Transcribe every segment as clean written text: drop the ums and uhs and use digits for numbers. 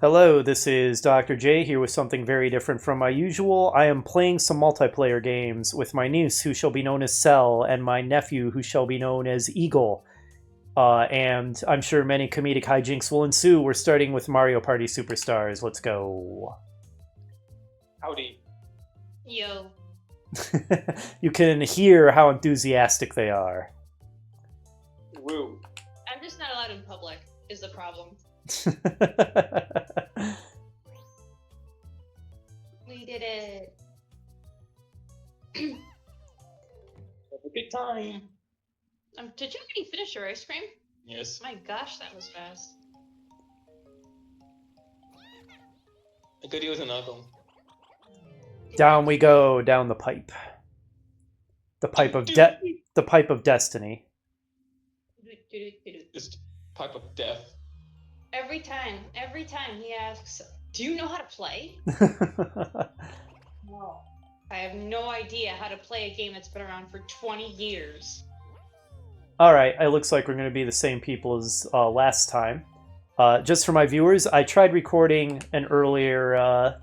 Hello, this is Dr. J here with something very different from my usual. I am playing some multiplayer games with my niece, who shall be known as Cell, and my nephew, who shall be known as Eagle. And I'm sure many comedic hijinks will ensue. We're starting with Mario Party Superstars. Let's go. Howdy. Yo. You can hear how enthusiastic they are. Woo. I'm just not allowed in public, is the problem. We did it. Have a good time. Did you already finish your ice cream? Yes. My gosh, that was fast. I could use another. Down we go, down the pipe. The pipe of the pipe of destiny. Just pipe of death. Every time he asks, do you know how to play? No. I have no idea how to play a game that's been around for 20 years. Alright, it looks like we're going to be the same people as last time. Just for my viewers, I tried recording an earlier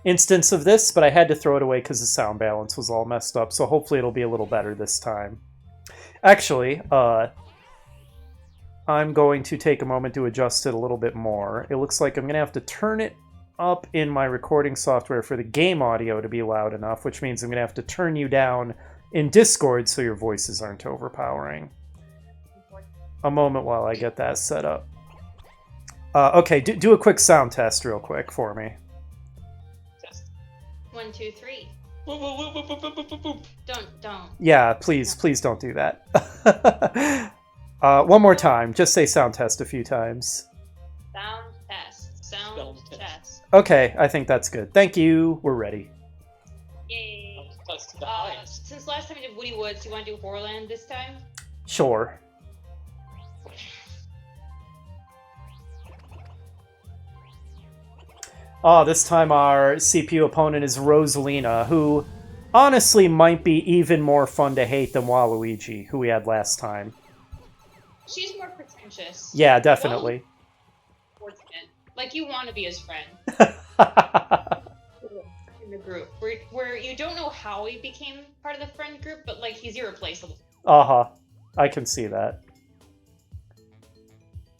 instance of this, but I had to throw it away because the sound balance was all messed up, so hopefully it'll be a little better this time. Actually, I'm going to take a moment to adjust it a little bit more. It looks like I'm going to have to turn it up in my recording software for the game audio to be loud enough, which means I'm going to have to turn you down in Discord so your voices aren't overpowering. A moment while I get that set up. Okay, do a quick sound test real quick for me. Test. 1, 2, 3. Whoop, whoop, whoop, whoop, whoop, whoop, whoop. Don't. Yeah, please don't do that. One more time. Just say sound test a few times. Sound test. Sound test. Okay, I think that's good. Thank you. We're ready. Yay. Test the eyes. Since last time we did Woody Woods, do you want to do Horrorland this time? Sure. This time our CPU opponent is Rosalina, who honestly might be even more fun to hate than Waluigi, who we had last time. She's more pretentious. Yeah, definitely. Fortunate. Like, you want to be his friend. In the group. Where you don't know how he became part of the friend group, but, like, he's irreplaceable. Uh-huh. I can see that.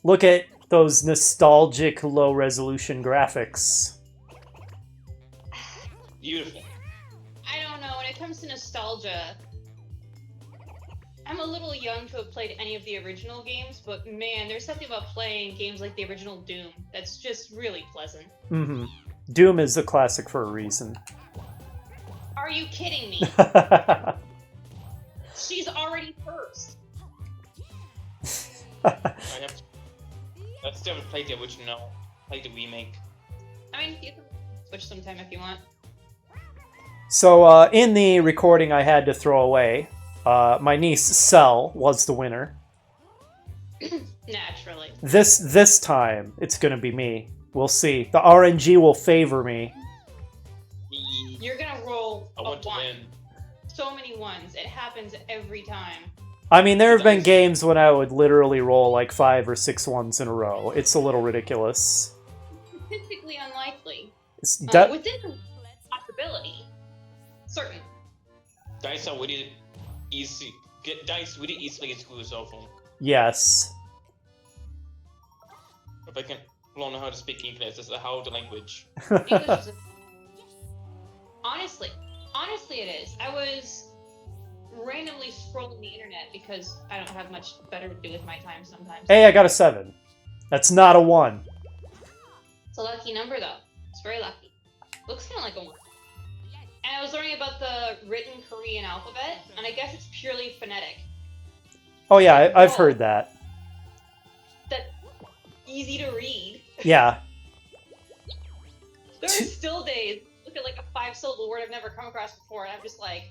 Look at those nostalgic low-resolution graphics. Beautiful. I don't know, when it comes to nostalgia, I'm a little young to have played any of the original games, but man, there's something about playing games like the original Doom that's just really pleasant. Mm-hmm. Doom is a classic for a reason. Are you kidding me? She's already first. I still haven't played the original. Played the remake. I mean, you can switch sometime if you want. So, in the recording I had to throw away, my niece, Cell, was the winner. Naturally. This time, it's gonna be me. We'll see. The RNG will favor me. You're gonna roll I want to one. win. So many ones. It happens every time. I mean, there have been games when I would literally roll like 5 or 6 ones in a row. It's a little ridiculous. Statistically unlikely. It's Within the possibility. Certain. Dice are really easy. Dice really easily screw us over. Yes. If I can learn how to speak English, this is how the language. English is honestly it is. I was randomly scrolling the internet because I don't have much better to do with my time sometimes. Hey, I got a 7. That's not a 1. It's a lucky number though. It's very lucky. Looks kind of like a 1. And I was learning about the written Korean alphabet, and I guess it's purely phonetic. Oh yeah, I've heard that. That's easy to read. Yeah. There are still days, look at like a 5-syllable word I've never come across before, and I'm just like,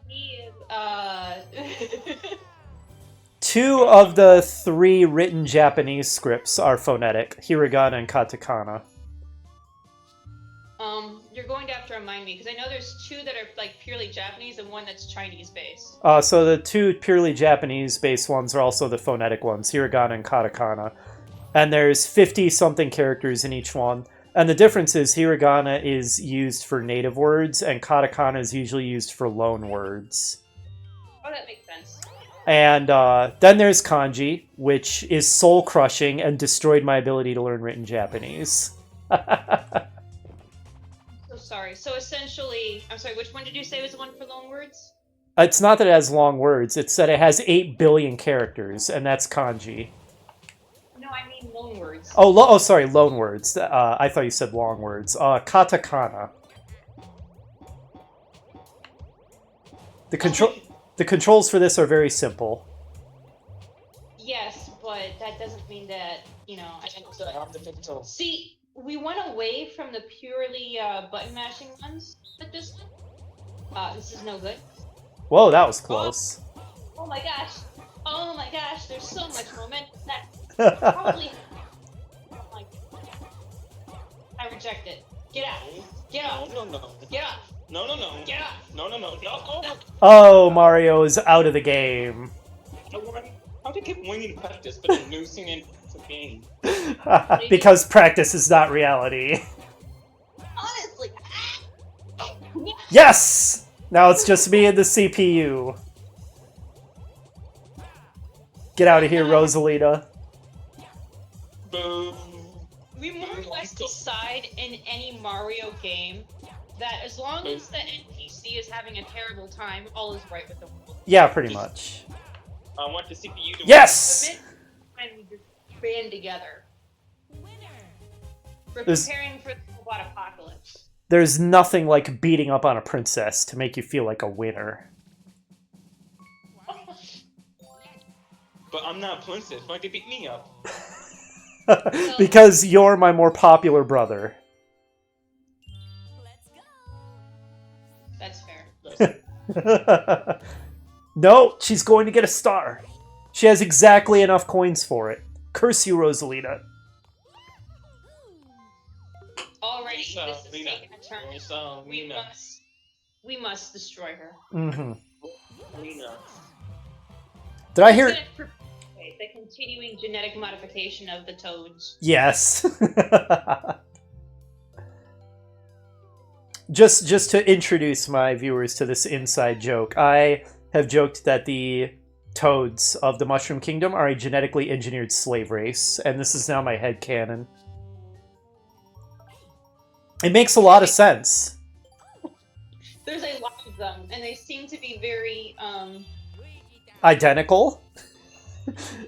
he is, 2 of the 3 written Japanese scripts are phonetic, hiragana and katakana. You're going to have to remind me, because I know there's 2 that are like purely Japanese and 1 that's Chinese based. So the 2 purely Japanese based ones are also the phonetic ones, hiragana and katakana. And there's 50-something characters in each one. And the difference is hiragana is used for native words, and katakana is usually used for loan words. Oh, that makes sense. And then there's kanji, which is soul-crushing and destroyed my ability to learn written Japanese. So sorry. So essentially, I'm sorry, which one did you say was the one for loan words? It's not that it has long words, it's that it has 8 billion characters, and that's kanji. No, I mean loan words. Oh, sorry, loan words. I thought you said long words. Katakana. The controls for this are very simple. Yes, but that doesn't mean that, you know, I didn't So I have the pixels. See, we went away from the purely button mashing ones at this one. This is no good. Whoa, that was close. Oh my gosh. Oh my gosh, there's so much momentum. That probably... Like, I reject it. Get out. Get out. No, no, no. Get out. No, no, no. Get out. No, no, no. No. Oh, Oh, Mario is out of the game. how do you keep winning practice but then losing in the game? Because practice is not reality. Honestly. Yes! Now it's just me and the CPU. Get out of here, Rosalita. Boom. We more or less decide in any Mario game that as long as the NPC is having a terrible time, all is right with the world. Yeah, pretty much. I want the CPU to Yes! And we just band together. We're There's- preparing for the robot apocalypse. There's nothing like beating up on a princess to make you feel like a winner. But I'm not a princess. Why'd they beat me up? Because you're my more popular brother. That's fair. No, she's going to get a star. She has exactly enough coins for it. Curse you, Rosalita. Already, So, this is Lena. taking a turn. So, Lena. We must destroy her. Mm-hmm. Lena. Did I hear... It's gonna perpetuate the continuing genetic modification of the toads. Yes. Just to introduce my viewers to this inside joke, I have joked that the toads of the Mushroom Kingdom are a genetically engineered slave race, and this is now my headcanon. It makes a lot of sense. There's a lot of them, and they seem to be very, Identical?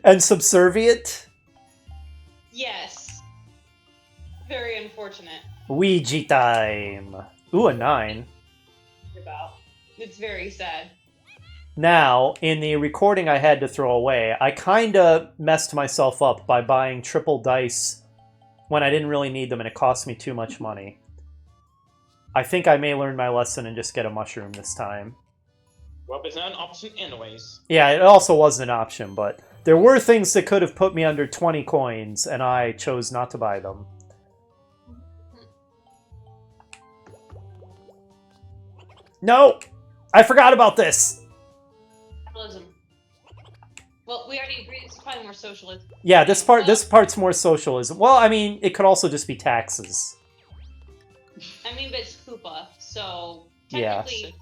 And subservient? yes. Very unfortunate. Ouija time. Ooh, a 9. About. It's very sad. Now, in the recording I had to throw away, I kinda messed myself up by buying triple dice when I didn't really need them and it cost me too much money. I think I may learn my lesson and just get a mushroom this time. Well, it's not an option anyways. Yeah, it also wasn't an option, but there were things that could have put me under 20 coins, and I chose not to buy them. No! I forgot about this! Capitalism. Well, we already agreed it's probably more socialist. Yeah, this part's more socialism. Well, I mean, it could also just be taxes. I mean, but it's Koopa, so Yeah. technically,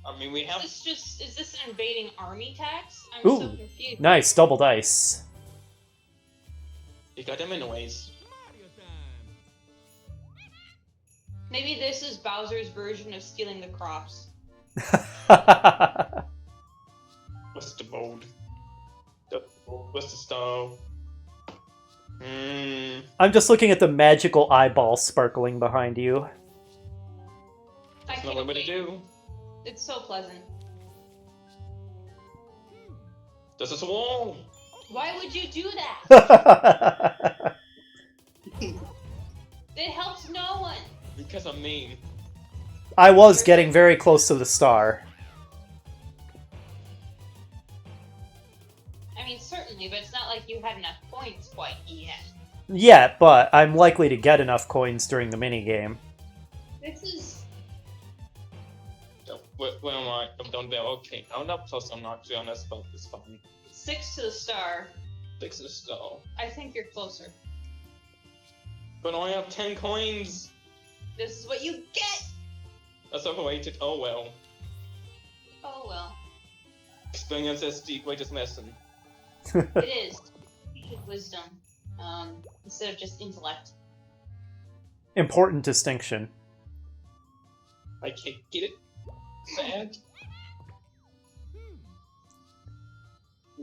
I mean, we have. is this an invading army tax? I'm Ooh, so confused. Nice, double dice. You got them anyways. Maybe this is Bowser's version of stealing the crops. What's the bold? What's the stove? I'm just looking at the magical eyeball sparkling behind you. I That's can't not what to wait. do. It's so pleasant. This is a wall. Why would you do that? It helps no one. Because I'm mean. I was getting very close to the star. I mean, certainly, but it's not like you had enough points quite yet. Yeah, but I'm likely to get enough coins during the minigame. This is... Where am I? I'm done there. Okay. I'm not plus. I'm not to be honest, but it's fine. 6 to the star. Fix this though. I think you're closer. But I only have 10 coins. This is what you get! That's overrated. Oh well. Oh well. Experience is the greatest lesson. It is. You need wisdom. Instead of just intellect. Important distinction. I can't get it. Sad.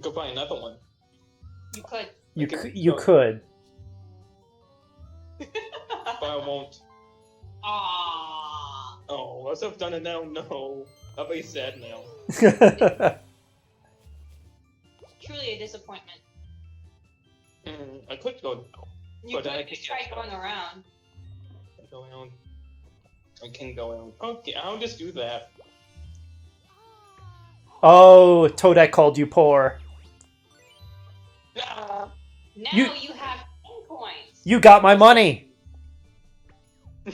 Go buy another one. You could. You could. But I won't. Ah. Oh, as I've done it now, no. I'll be sad now. Truly a disappointment. I could go. You But I could just try going around. Go around. I can go around. Okay, I'll just do that. Oh, Toadette called you poor. Ah! Now You- you have 10 coins. You got my money.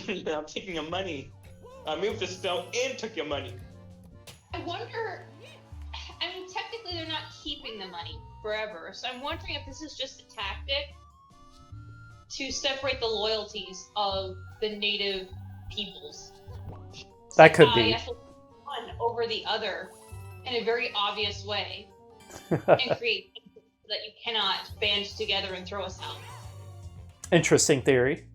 I'm taking your money. I moved the spell and took your money. I wonder. I mean, technically, they're not keeping the money forever, so I'm wondering if this is just a tactic to separate the loyalties of the native peoples. That could be. Yes, one over the other in a very obvious way, and create things that you cannot band together and throw us out. Interesting theory.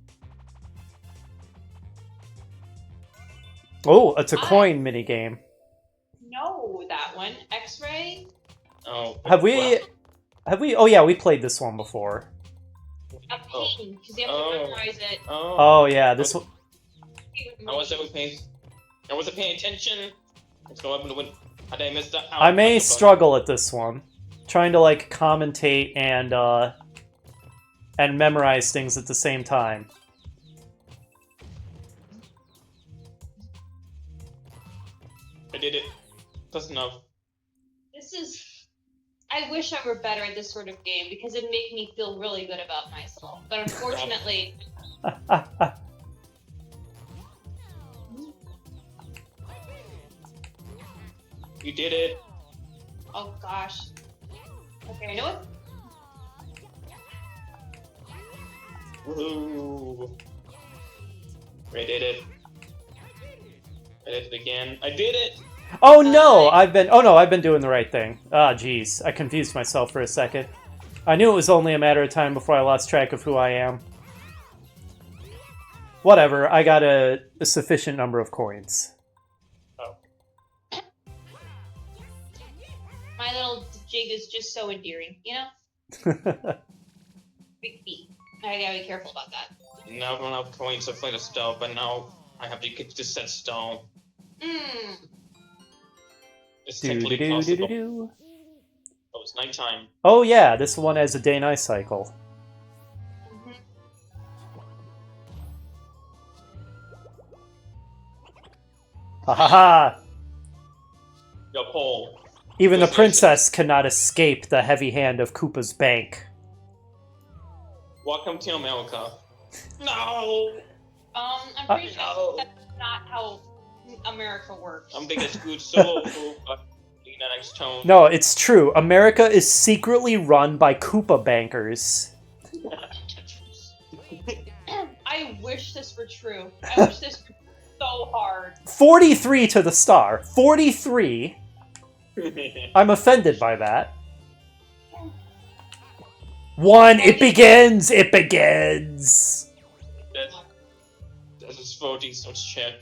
Oh, it's a coin minigame. No, that one. X-ray. Oh. Have we? Oh yeah, we played this one before. A pain, because you have Oh. to memorize it. Oh yeah, this one. I wasn't paying attention. Let's go up and win. How did I miss that? I may struggle at this one, trying to like commentate and memorize things at the same time. I did it. That's enough. This is. I wish I were better at this sort of game because it'd make me feel really good about myself. But unfortunately, You did it. oh gosh. Okay, I know what. Woohoo. I did it. I did it again. I did it! Oh no, I've been doing the right thing. Ah, jeez, I confused myself for a second. I knew it was only a matter of time before I lost track of who I am. Whatever, I got a sufficient number of coins. Oh. My little jig is just so endearing, you know? Big feet. I gotta be careful about that. Now I don't have coins to play the stone, but now I have to get to set stone. Mmm. It's technically possible. Do-do-do-do-do-do. Oh, it's nighttime. Oh yeah, this one has a day-night cycle. Mm-hmm. Ha ha ha! Yo, Paul. Even the princess cannot escape the heavy hand of Koopa's bank. Welcome to America. No! I'm pretty no. sure that's not how America works. I'm being screwed so but in that next tone. No, it's true. America is secretly run by Koopa bankers. I wish this were true. I wish this were so hard. 43 to the star. 43. I'm offended by that. 1, it begins! It begins! That is 40, so let's check.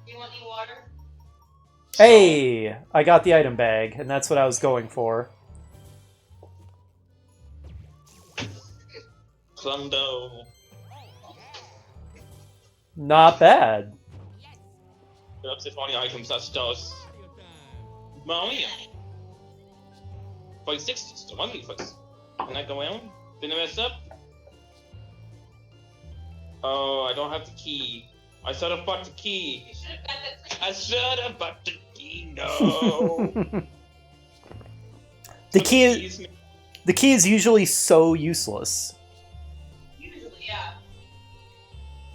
You want any water? Hey! I got the item bag, and that's what I was going for. Clundo. Not bad. That's if only items that does. Mommy. 46 is the money first. Can I go in? Didn't I mess up? Oh, I don't have the key. I should have bought the key. You should have got that. I should have bought the key. No. The key is usually so useless. Usually, yeah.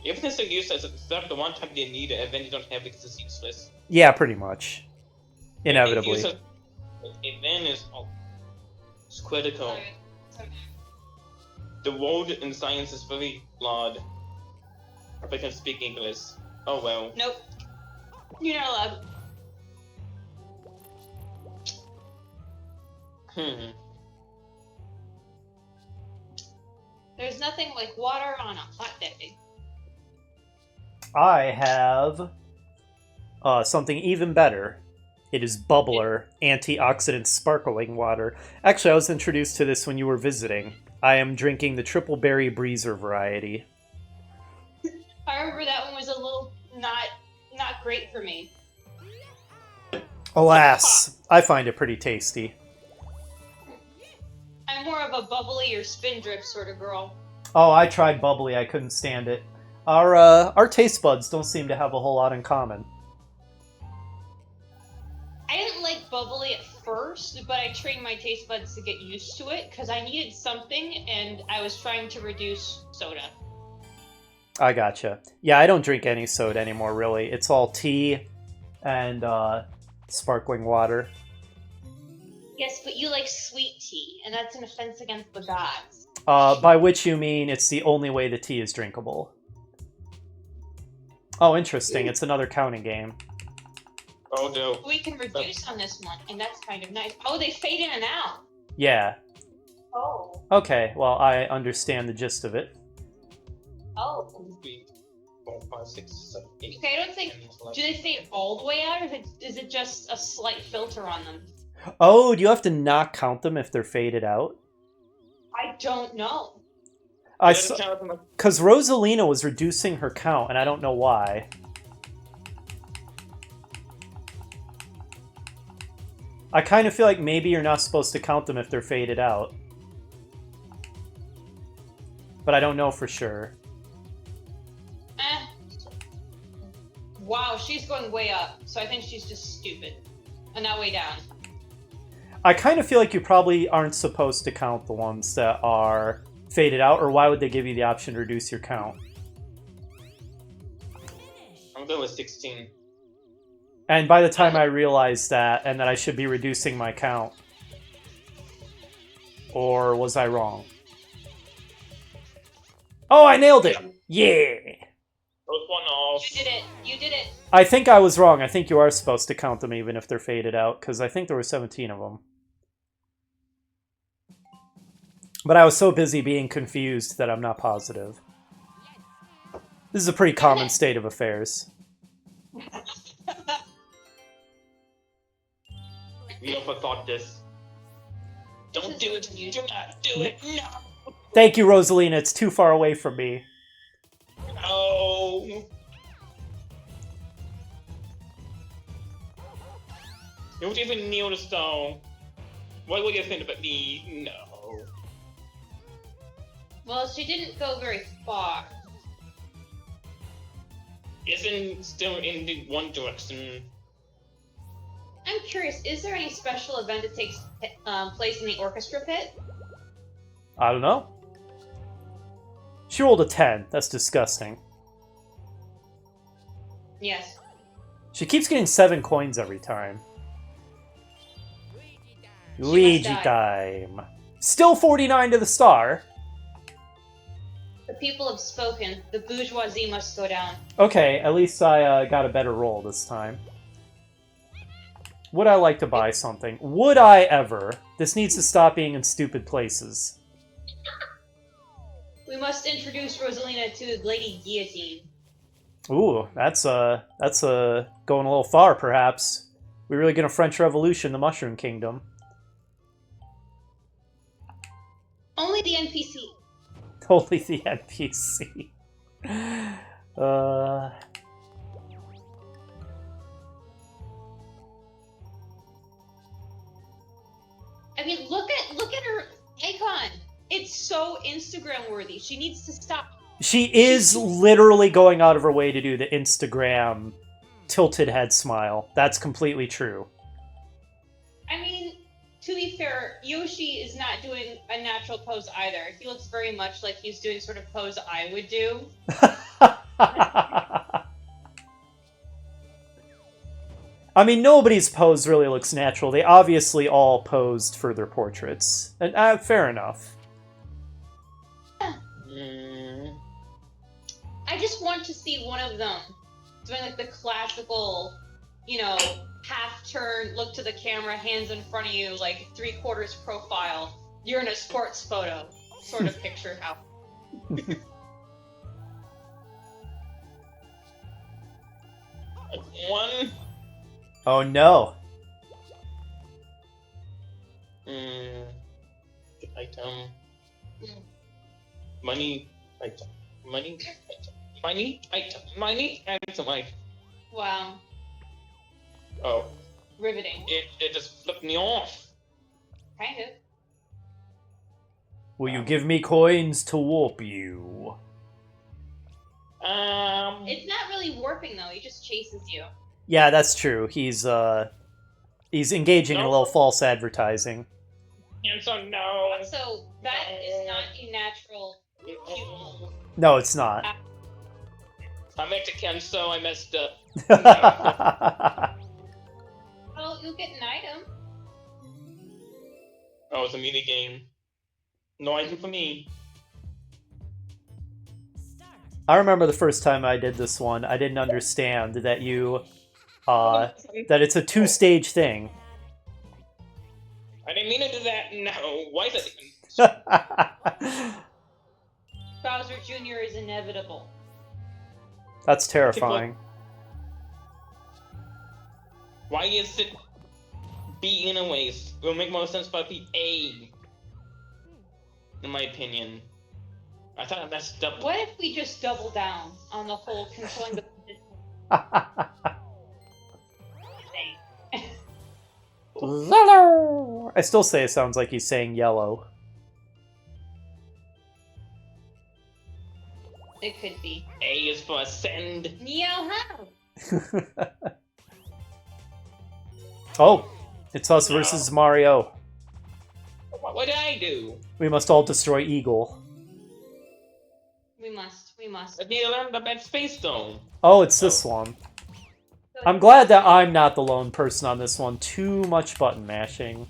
Even if it's useless, except the one time you need it, and then you don't have it because it's useless. Yeah, pretty much. Inevitably. Advantage is critical. Sorry. The world in science is very flawed. If I can speak English. Oh well. Nope. You're not allowed. There's nothing like water on a hot day. I have something even better. It is Bubbler Antioxidant Sparkling Water. Actually, I was introduced to this when you were visiting. I am drinking the Triple Berry Breezer variety. I remember that one was a little not great for me. Alas, I find it pretty tasty. I'm more of a bubbly or spin drip sort of girl. Oh, I tried bubbly. I couldn't stand it. Our taste buds don't seem to have a whole lot in common. I didn't like bubbly at first, but I trained my taste buds to get used to it because I needed something and I was trying to reduce soda. I gotcha. Yeah, I don't drink any soda anymore, really. It's all tea and sparkling water. Yes, but you like sweet tea, and that's an offense against the gods. By which you mean it's the only way the tea is drinkable. Oh, interesting. It's another counting game. Oh no. We can reduce on this one, and that's kind of nice. Oh, they fade in and out. Yeah. Oh. Okay, well, I understand the gist of it. Oh. 3, 4, 5, 6, 7, 8. Okay, I don't think... Do they fade all the way out, or is it just a slight filter on them? Oh, do you have to not count them if they're faded out? I don't know. Because Rosalina was reducing her count, and I don't know why. I kind of feel like maybe you're not supposed to count them if they're faded out. But I don't know for sure. Wow, she's going way up, so I think she's just stupid. And now way down. I kind of feel like you probably aren't supposed to count the ones that are faded out, or why would they give you the option to reduce your count? I'm going with 16. And by the time I realized that, and that I should be reducing my count, or was I wrong? Oh, I nailed it! Yeah! Those one off. You did it! You did it! I think I was wrong. I think you are supposed to count them even if they're faded out, because I think there were 17 of them. But I was so busy being confused that I'm not positive. This is a pretty common state of affairs. We overthought this. Don't do it. Do not do it. No. Thank you, Rosalina. It's too far away from me. No. You don't even kneel the stone. What will you think about me? No. Well, she didn't go very far. Isn't still in the one direction. I'm curious, is there any special event that takes place in the orchestra pit? I don't know. She rolled a 10. That's disgusting. Yes. She keeps getting 7 coins every time. Luigi time. Still 49 to the star. The people have spoken. The bourgeoisie must go down. Okay, at least I got a better roll this time. Would I like to buy something? Would I ever? This needs to stop being in stupid places. We must introduce Rosalina to Lady Guillotine. Ooh, that's going a little far, perhaps. We really gonna French Revolution the Mushroom Kingdom? Only the NPC. Only the NPC. I mean, look at her icon. It's so Instagram worthy. She needs to stop. She is literally going out of her way to do the Instagram tilted head smile. That's completely true. I mean, to be fair, Yoshi is not doing a natural pose either. He looks very much like he's doing sort of pose I would do. I mean, nobody's pose really looks natural. They obviously all posed for their portraits. And fair enough. I just want to see one of them doing like the classical, half turn, look to the camera, hands in front of you, like 3/4 profile. You're in a sports photo sort of picture out. One. Oh no. Item. Money. Item. Money. Item. Money. Item. Money. Item. Wow. Oh. Riveting. It just flipped me off. Kind of. Will you give me coins to warp you? It's not really warping though. He just chases you. Yeah, that's true. He's engaging in a little false advertising. And so no. So that is not a natural pupil. No, it's not. I'm Mexican, so I messed up. Well, you'll get an item. Oh, it's a mini game. No item for me. I remember the first time I did this one, I didn't understand that that it's a 2-stage thing. I didn't mean to do that. No. Why is it? Bowser Jr. is inevitable. That's terrifying. Why is it B anyways? It will make more sense for it be A. In my opinion. I thought I messed up. What if we just double down on the whole controlling the position thing? Yellow! I still say it sounds like he's saying yellow. It could be. A is for ascend. Neo-how! Oh, it's us versus Mario. What did I do? We must all destroy Eagle. We must. I need to learn the bad space zone. Oh, it's this one. I'm glad that I'm not the lone person on this one. Too much button mashing.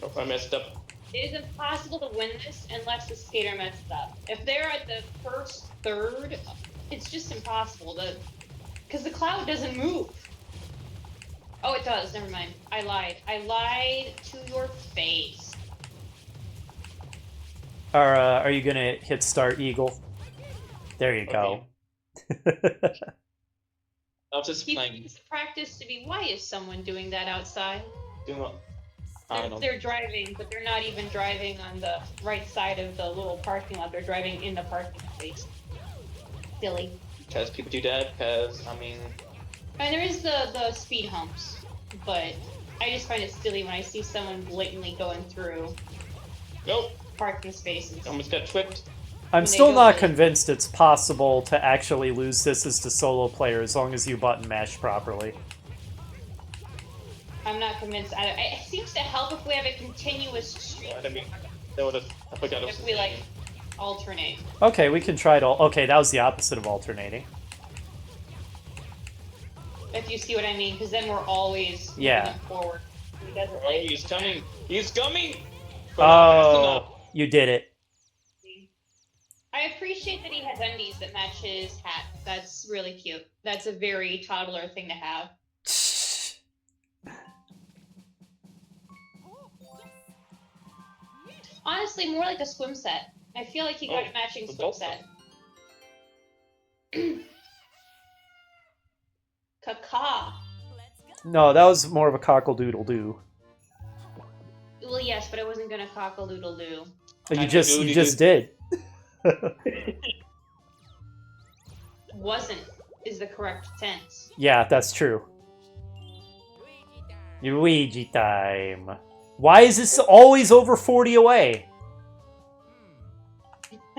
Oh, I messed up. It is impossible to win this unless the skater messed up. If they're at the first third, it's just impossible to... Because the cloud doesn't move. Oh, it does. Never mind. I lied. I lied to your face. Are you gonna hit start Eagle? There you go. I'll just playing. It's practice to be. Why is someone doing that outside? Doing what? I don't know. They're driving, but they're not even driving on the right side of the little parking lot. They're driving in the parking space. Silly. Because people do that, because, I mean... And there is the speed humps, but I just find it silly when I see someone blatantly going through Nope. parking spaces. Almost got tripped. I'm still not convinced it's possible to actually lose this as the solo player as long as you button mash properly. I'm not convinced. It seems to help if we have a continuous streak. I mean, that would have... I forgot. If we, like, alternate. Okay, we can try it all. Okay, that was the opposite of alternating. If you see what I mean, because then we're always moving forward. He doesn't Oh, he's coming! He's coming! Oh, you did it. I appreciate that he has undies that match his hat. That's really cute. That's a very toddler thing to have. Honestly, more like a swim set. I feel like he got a matching swim set. Caca. No, that was more of a cockle-doodle-doo. Well, yes, but I wasn't gonna cockle-doodle-doo. You just did. Wasn't is the correct tense. Yeah, that's true. Luigi time. Why is this always over 40 away?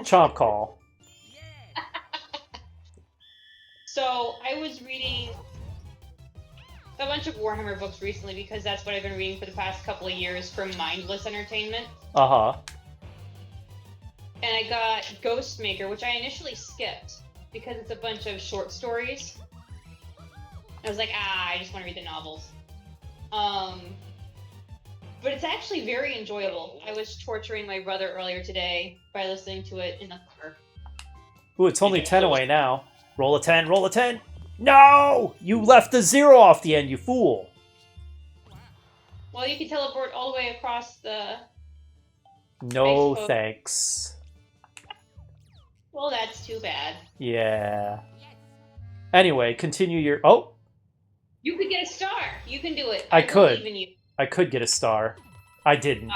Chomp call. So, I was reading a bunch of Warhammer books recently because that's what I've been reading for the past couple of years for mindless entertainment. Uh-huh. And I got Ghostmaker, which I initially skipped because it's a bunch of short stories. I was like, I just want to read the novels. But it's actually very enjoyable. I was torturing my brother earlier today by listening to it in the car. Ooh, it's only 10 away now. Roll a 10, roll a 10. No! You left the 0 off the end, you fool. Well, you can teleport all the way across the... No thanks. Well, that's too bad. Yeah. Anyway, continue your... Oh! You could get a star. You can do it. I could. believe in you. I could get a star. I didn't.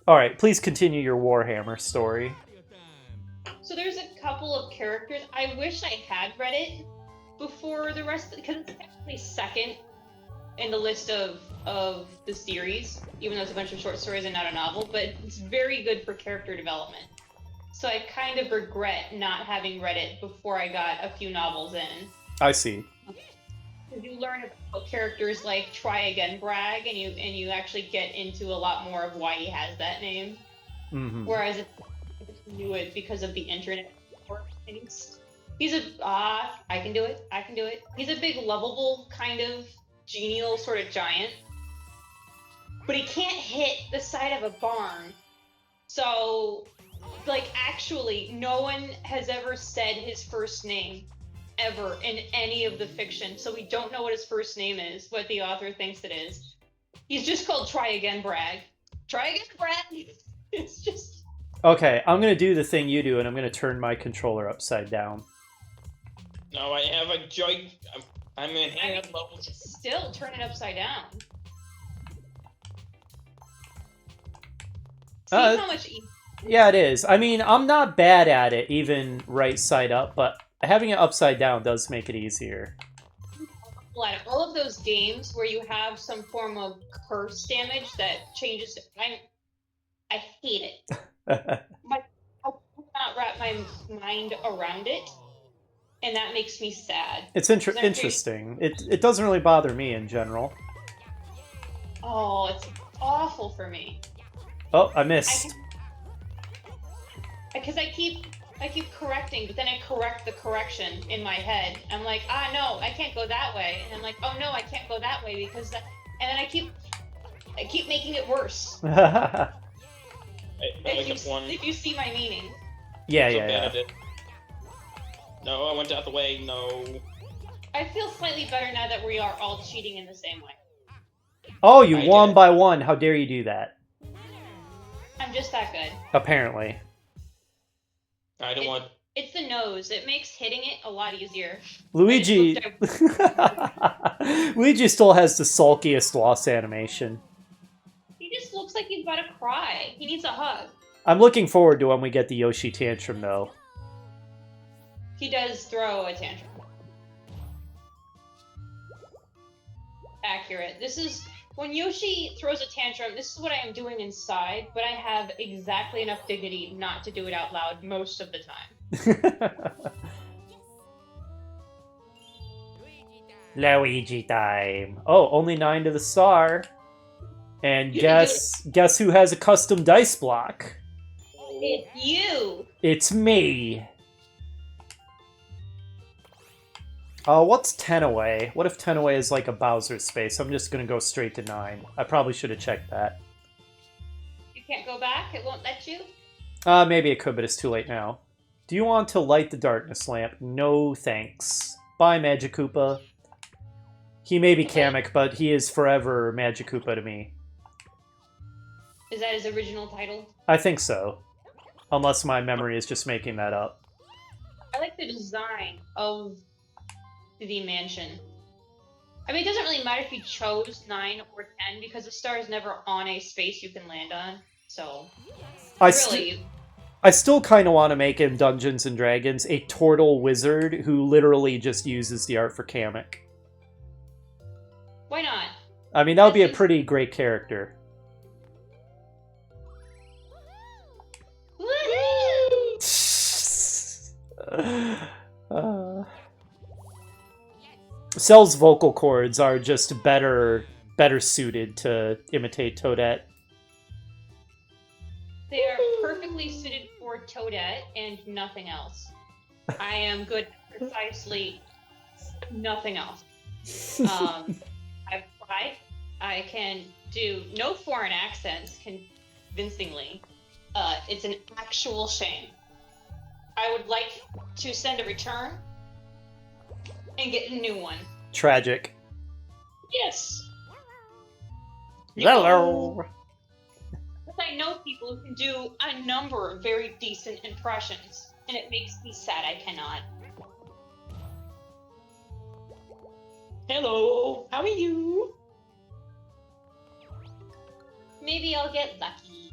Alright, please continue your Warhammer story. So there's a couple of characters. I wish I had read it before the rest, because it's actually second in the list of the series, even though it's a bunch of short stories and not a novel, but it's very good for character development. So I kind of regret not having read it before I got a few novels in. I see. You learn about characters like Try Again Bragg, and you actually get into a lot more of why he has that name. Mm-hmm. Whereas if you knew it because of the internet or things, he's a I can do it. He's a big, lovable kind of genial sort of giant, but he can't hit the side of a barn. So, like, actually, no one has ever said his first name ever in any of the fiction, so we don't know what his first name is, what the author thinks it is. He's just called Try Again Bragg. Try Again Bragg. It's just... Okay, I'm gonna do the thing you do, and I'm gonna turn my controller upside down. No, I have a joy. I'm in hand level. Still, turn it upside down. See how much... Yeah, it is. I mean, I'm not bad at it, even right side up, but having it upside down does make it easier. All of those games where you have some form of curse damage that changes... I hate it. I cannot wrap my mind around it, and that makes me sad. It's interesting. It doesn't really bother me in general. Oh, it's awful for me. Oh, I missed. Because I keep correcting, but then I correct the correction in my head. I'm like, no, I can't go that way. And I'm like, oh no, I can't go that way because that... And then I keep making it worse. If you see my meaning. Yeah. No, I went out the way. No. I feel slightly better now that we are all cheating in the same way. Oh, you won by 1. How dare you do that? I'm just that good. Apparently. I don't want... It's the nose. It makes hitting it a lot easier. Luigi... Luigi still has the sulkiest loss animation. He just looks like he's about to cry. He needs a hug. I'm looking forward to when we get the Yoshi tantrum, though. He does throw a tantrum. Accurate. This is... When Yoshi throws a tantrum, this is what I am doing inside, but I have exactly enough dignity not to do it out loud most of the time. Luigi time. Oh, only 9 to the star. And guess who has a custom dice block? It's you! It's me. What's 10 away? What if 10 away is like a Bowser space? I'm just gonna go straight to 9. I probably should have checked that. You can't go back? It won't let you? Maybe it could, but it's too late now. Do you want to light the darkness lamp? No thanks. Bye, Magikoopa. He may be Kamek, but he is forever Magikoopa to me. Is that his original title? I think so. Unless my memory is just making that up. I like the design of the mansion. I mean, it doesn't really matter if you chose 9 or 10 because the star is never on a space you can land on. So, I still kind of want to make in Dungeons and Dragons a turtle wizard who literally just uses the art for Kamek. Why not? I mean, that would be a pretty great character. Cell's vocal cords are just better suited to imitate Toadette. They are perfectly suited for Toadette and nothing else. I am good at precisely nothing else. I've tried. I can do no foreign accents convincingly. It's an actual shame. I would like to send a return and get a new one. Tragic. Yes. Hello. I know people who can do a number of very decent impressions, and it makes me sad I cannot. Hello, how are you? Maybe I'll get lucky.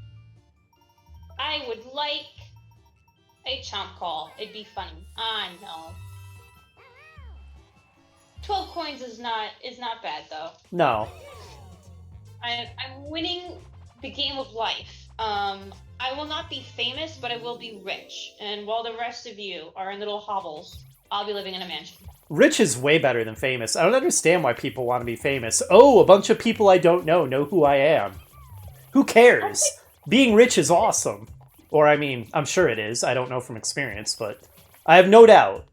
I would like a chomp call. It'd be funny. I know. 12 coins is not bad though. No. I'm winning the game of life. I will not be famous, but I will be rich. And while the rest of you are in little hovels, I'll be living in a mansion. Rich is way better than famous. I don't understand why people want to be famous. Oh, a bunch of people I don't know who I am. Who cares? Being rich is awesome. Or, I mean, I'm sure it is. I don't know from experience, but I have no doubt.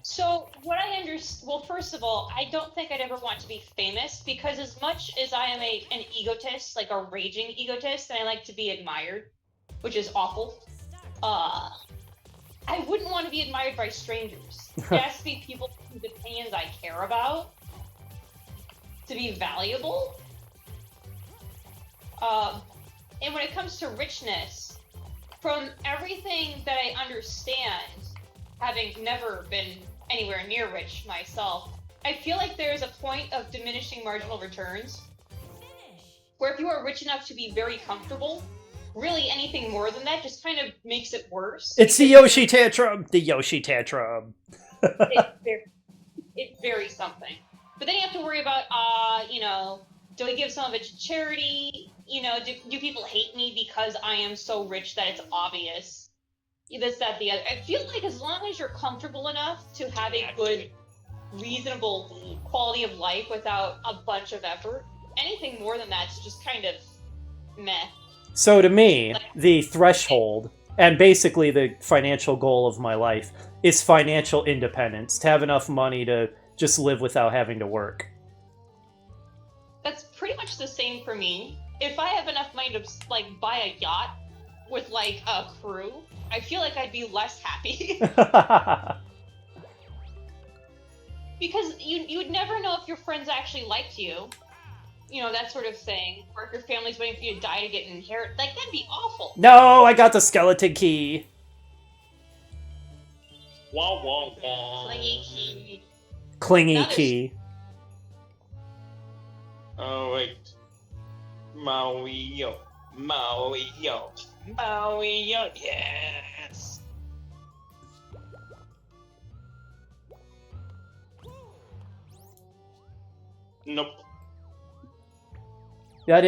So, what I understand... Well, first of all, I don't think I'd ever want to be famous, because as much as I am an egotist, like a raging egotist, and I like to be admired, which is awful, I wouldn't want to be admired by strangers. It has to be people whose opinions I care about to be valuable. And when it comes to richness, from everything that I understand, having never been anywhere near rich myself, I feel like there is a point of diminishing marginal returns, where if you are rich enough to be very comfortable, really anything more than that just kind of makes it worse. It's the Yoshi tantrum! The Yoshi tantrum! It's very something. But then you have to worry about, do I give some of it to charity? Do people hate me because I am so rich that it's obvious? This, that, the other. I feel like as long as you're comfortable enough to have a good, reasonable quality of life without a bunch of effort, anything more than that's just kind of meh. So to me, the threshold, and basically the financial goal of my life, is financial independence. To have enough money to just live without having to work. That's pretty much the same for me. If I have enough money to, buy a yacht with, a crew, I feel like I'd be less happy. Because you'd never know if your friends actually liked you. That sort of thing. Or if your family's waiting for you to die to get an inheritance. That'd be awful. No, I got the skeleton key. Wah, wah, wah. Clingy key. Clingy key. Oh, wait. Maui-yo. Maui-yo. Maui-yo. Yes! Nope. That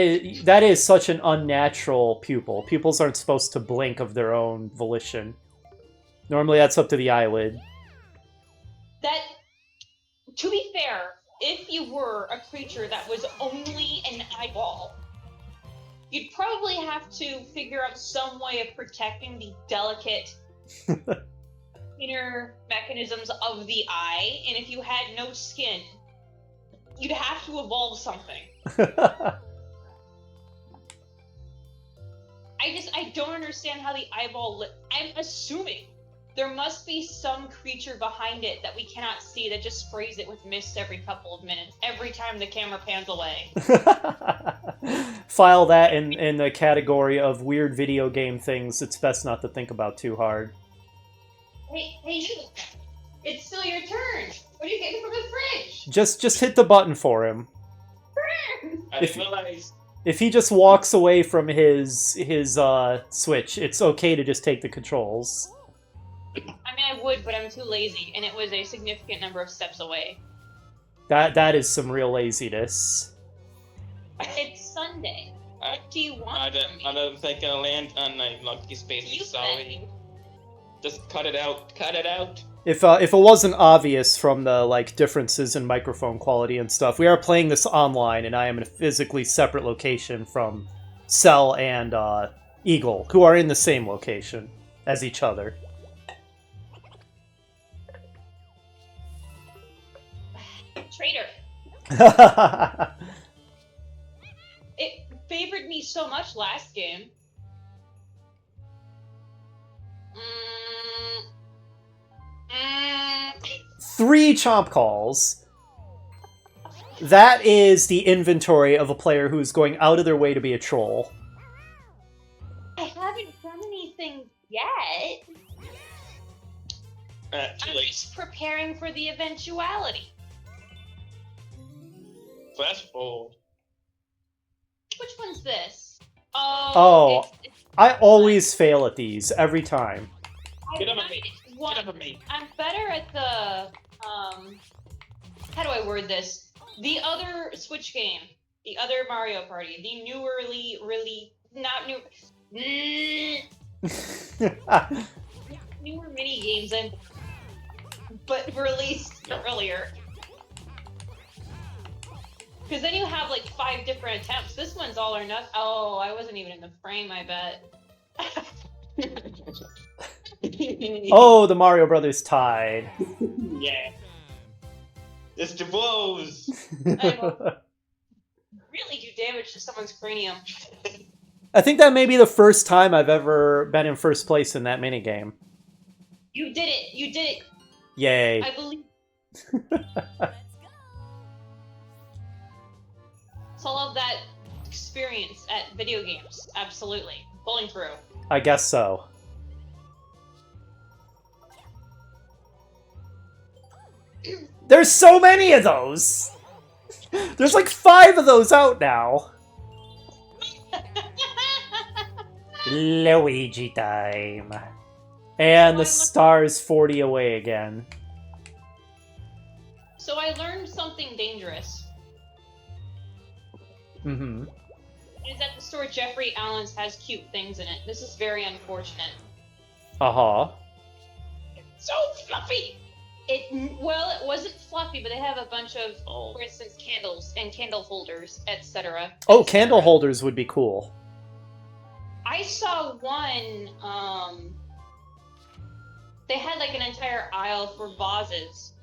is such an unnatural pupil. Pupils aren't supposed to blink of their own volition. Normally that's up to the eyelid. To be fair, if you were a creature that was only an eyeball, you'd probably have to figure out some way of protecting the delicate inner mechanisms of the eye, and if you had no skin, you'd have to evolve something. I don't understand how the eyeball I'm assuming there must be some creature behind it that we cannot see that just sprays it with mist every couple of minutes, every time the camera pans away. File that in the category of weird video game things it's best not to think about too hard. Hey, you! It's still your turn! What are you getting from the fridge? Just hit the button for him. If he just walks away from his switch, it's okay to just take the controls. I mean, I would, but I'm too lazy, and it was a significant number of steps away. That is some real laziness. It's Sunday. What do you want from me? I don't think I'll land on a lucky space. You Sorry. Just cut it out. Cut it out. If it wasn't obvious from the differences in microphone quality and stuff, we are playing this online, and I am in a physically separate location from Cell and Eagle, who are in the same location as each other. It favored me so much last game. 3 chomp calls. That is the inventory of a player who's going out of their way to be a troll. I haven't done anything yet. Too I'm late. just preparing for the eventuality. Fast forward. Which one's this? Oh, I always fail at these, every time. Get up at me. Get up at me. I'm better at the, how do I word this? The other Switch game, the other Mario Party, the not new, newer mini games, but released earlier. Because then you have like 5 different attempts. This one's all or nothing. Oh, I wasn't even in the frame, I bet. Oh, the Mario Brothers tied. Yeah. It's the blows. I will really do damage to someone's cranium. I think that may be the first time I've ever been in first place in that minigame. You did it! You did it! Yay. I believe. It's all of that experience at video games. Absolutely. Pulling through. I guess so. There's so many of those! There's like 5 of those out now. Luigi time. And the star's 40 away again. So I learned something dangerous. Mm-hmm. Is that the store Jeffrey Allen's has cute things in it. This is very unfortunate. Uh-huh. So fluffy! It wasn't fluffy, but they have a bunch of, for instance, candles and candle holders, etc. Oh, candle holders would be cool. I saw one, they had like an entire aisle for vases,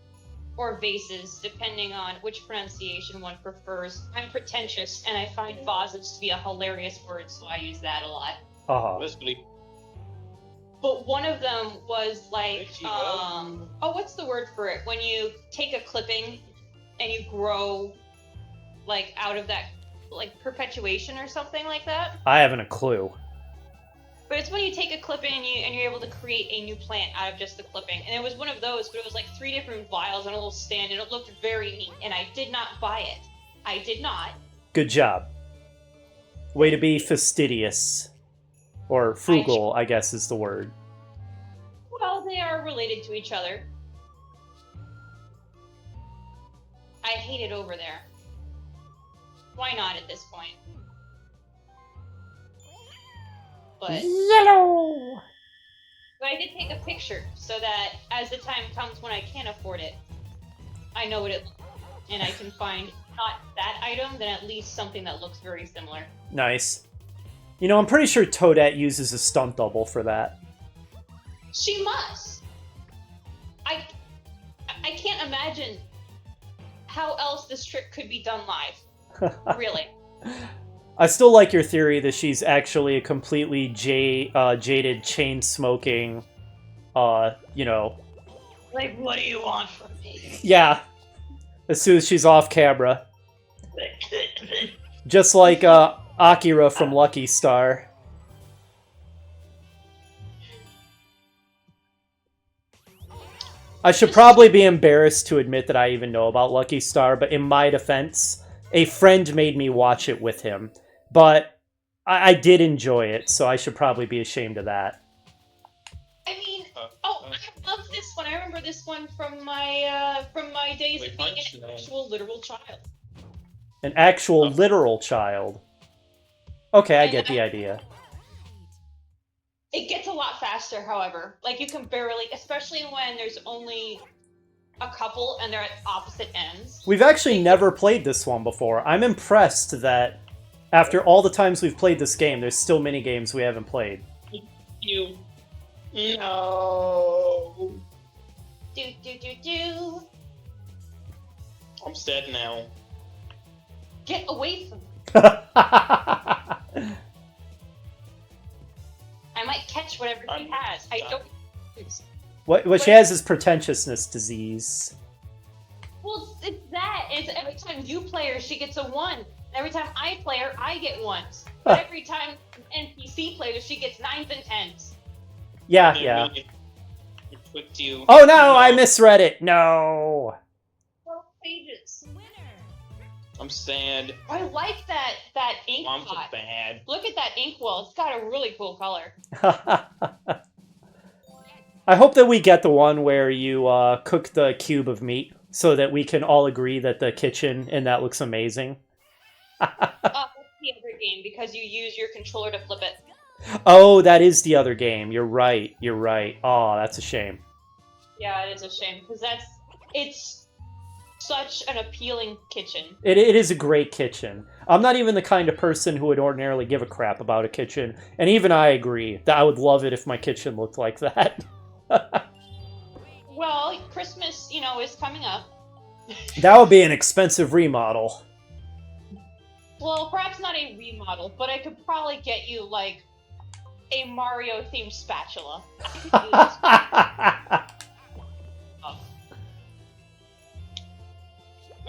or vases, depending on which pronunciation one prefers. I'm pretentious, and I find vases to be a hilarious word, so I use that a lot. Uh-huh. But one of them was like, what's the word for it? When you take a clipping and you grow, like, out of that, like, perpetuation or something like that. I haven't a clue. But it's when you take a clipping and you're able to create a new plant out of just the clipping. And it was one of those, but it was like 3 different vials on a little stand, and it looked very neat. And I did not buy it. I did not. Good job. Way to be fastidious. Or frugal, I guess is the word. Well, they are related to each other. I hate it over there. Why not at this point? But yellow! But I did take a picture so that as the time comes when I can't afford it, I know what it looks like, and I can find not that item, then at least something that looks very similar. Nice. You know, I'm pretty sure Toadette uses a stunt double for that. She must. I can't imagine how else this trick could be done live. Really. I still like your theory that she's actually a completely jaded, chain-smoking, you know... Like, what do you want from me? Yeah. As soon as she's off camera. Just like, Akira from Lucky Star. I should probably be embarrassed to admit that I even know about Lucky Star, but in my defense, a friend made me watch it with him. But I did enjoy it, so I should probably be ashamed of that. I mean, I love this one. I remember this one from my days of being an actual literal child. An actual literal child. Okay, I get the idea. It gets a lot faster, however. Like, you can barely, especially when there's only a couple and they're at opposite ends. We've actually never played this one before. I'm impressed that after all the times we've played this game, there's still mini games we haven't played. No. Do. I'm sad now. Get away from me. I might catch whatever he has. I don't. What she has is pretentiousness disease. Well, it's that. It's every time you play her, she gets a 1. Every time I play her, I get 1s. But every time NPC plays her, she gets 9s and 10s. Yeah, yeah. It puts you. Oh no, I misread it. No. 12 pages. I'm sad. I like that ink I'm so pot. bad. Look at that ink well. It's got a really cool color. I hope that we get the one where you cook the cube of meat so that we can all agree that the kitchen in that looks amazing. That's the other game because you use your controller to flip it. Oh, that is the other game. You're right. You're right. Oh, that's a shame. Yeah, it is a shame because it's such an appealing kitchen. It is a great kitchen. I'm not even the kind of person who would ordinarily give a crap about a kitchen, and even I agree that I would love it if my kitchen looked like that. Well, Christmas, is coming up. That would be an expensive remodel. Well, perhaps not a remodel, but I could probably get you, like, a Mario-themed spatula.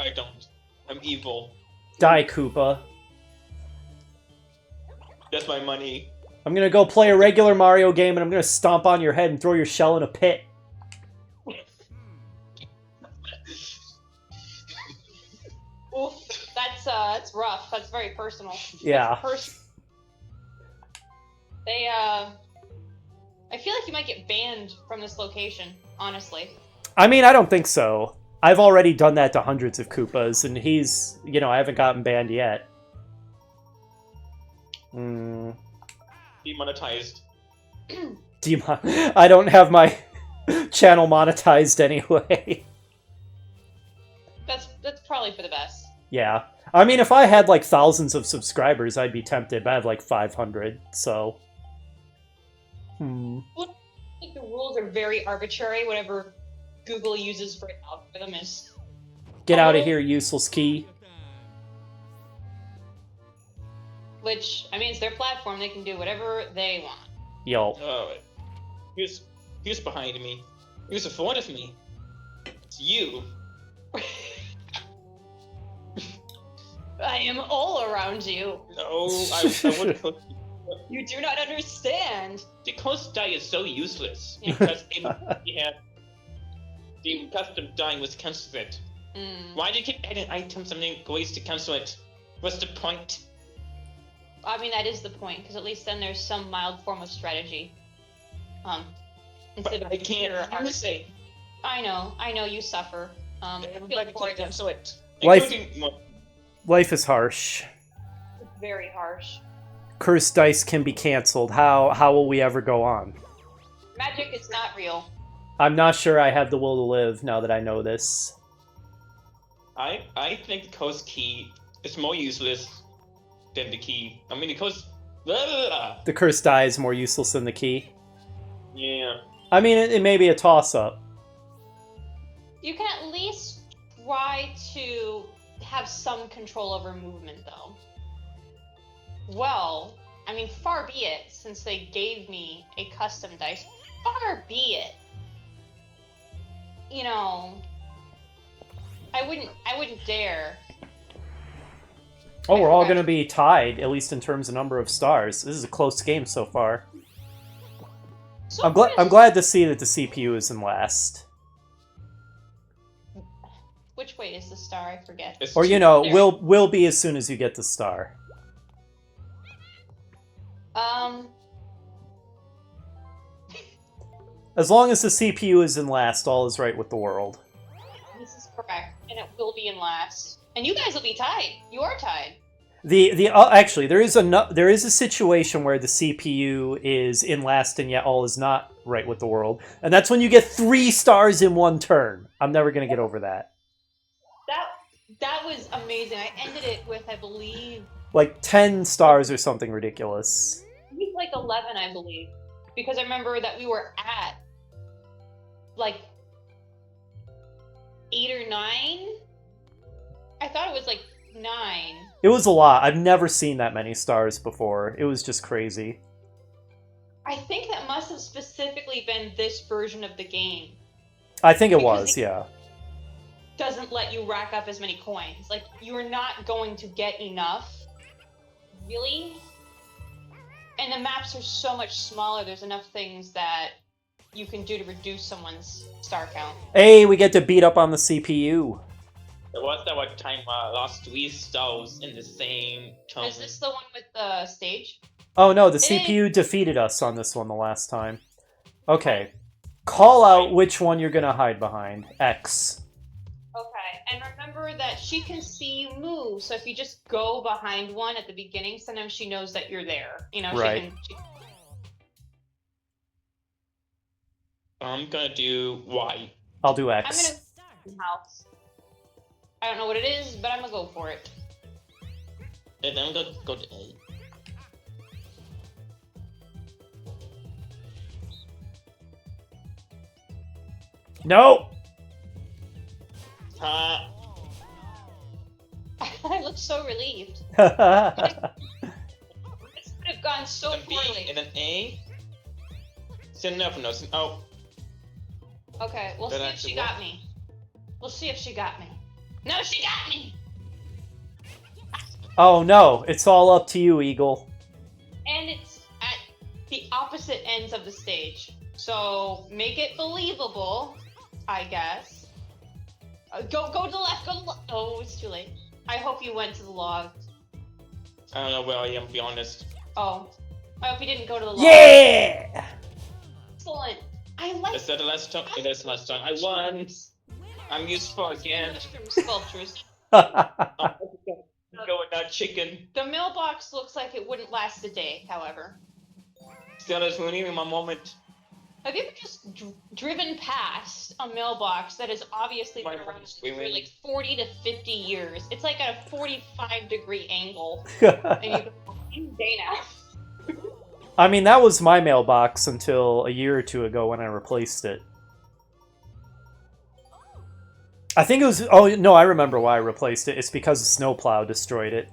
I don't. I'm evil. Die, Koopa. That's my money. I'm gonna go play a regular Mario game, and I'm gonna stomp on your head and throw your shell in a pit. Oof, that's rough. That's very personal. Yeah. I feel like you might get banned from this location, honestly. I mean, I don't think so. I've already done that to hundreds of Koopas, and he's, I haven't gotten banned yet. Demonetized. I don't have my channel monetized anyway. That's probably for the best. Yeah. I mean, if I had, like, thousands of subscribers, I'd be tempted, but I have, like, 500, so... Well, I think the rules are very arbitrary. Whatever Google uses for an algorithm is... Get out of here, useless key. Which, I mean, it's their platform. They can do whatever they want. Yo. Oh, he was behind me. He was in front of me. It's you. I am all around you. No, I wouldn't cook you. You do not understand. The coast dye is so useless because the custom dyeing was cancelled. Why do you keep adding items and ways to cancel it? What's the point? I mean, that is the point, because at least then there's some mild form of strategy. But I can't honestly. I know, you suffer. Everybody can't cancel it. Life is harsh. It's very harsh. Cursed dice can be cancelled. How will we ever go on? Magic is not real. I'm not sure I have the will to live now that I know this. I think the coast key is more useless than the key. I mean, the coast... Blah! The cursed die is more useless than the key. Yeah. I mean, it may be a toss-up. You can at least try to have some control over movement, though. Well, I mean, far be it, since they gave me a custom dice. Far be it. I wouldn't dare. Oh, we're all going to be tied, at least in terms of number of stars. This is a close game so far. So I'm glad to see that the CPU is in last. Which way is the star? I forget. Or, will be as soon as you get the star. As long as the CPU is in last, all is right with the world. This is correct, and it will be in last. And you guys will be tied. You are tied. Actually, there is a situation where the CPU is in last and yet all is not right with the world, and that's when you get 3 stars in one turn. I'm never gonna get over that. That was amazing. I ended it with, I believe, like 10 stars or something ridiculous. It was like 11, I believe, because I remember that we were at like 8 or 9. I thought it was like 9. It was a lot. I've never seen that many stars before. It was just crazy. I think that must have specifically been this version of the game. I think it Because was, it yeah. doesn't let you rack up as many coins. Like, you're not going to get enough. Really? And the maps are so much smaller, there's enough things that you can do to reduce someone's star count. Hey, we get to beat up on the CPU. There was that one time lost 3 stars in the same tone. Is this the one with the stage? Oh no, the CPU defeated us on this one the last time. Okay. Call out which one you're gonna hide behind. X. Okay, and remember that she can see you move, so if you just go behind one at the beginning, sometimes she knows that you're there. You know, Right. I'm gonna do Y. I'll do I'm X. gonna house. I don't know what it is, but I'm gonna go for it. And then I'm gonna go to A. No! I look so relieved. Oh This could have gone so Then B, poorly. and then A. So never knows. Oh, Okay, we'll That see if actually she got me. We'll see if she got me. No, she got me! oh no, it's all up to you, Eagle. And it's at the opposite ends of the stage. So make it believable, I guess. Go to the left, go to the left. Oh, it's too late. I hope you went to the log. I don't know where I am, to be honest. Oh. I hope you didn't go to the log. Yeah! Excellent. I like Is that the last time? It is the last time. I won! I'm useful again. mushroom sculptures. Go with that chicken. The mailbox looks like it wouldn't last a day, however. Still is ruining my moment. Have you ever just driven past a mailbox that has obviously My been around friends, for we like 40 to 50 years? It's like at a 45-degree angle. And you go, day now. I mean, that was my mailbox until a year or two ago when I replaced it. I think it was... Oh, no, I remember why I replaced it. It's because the snowplow destroyed it.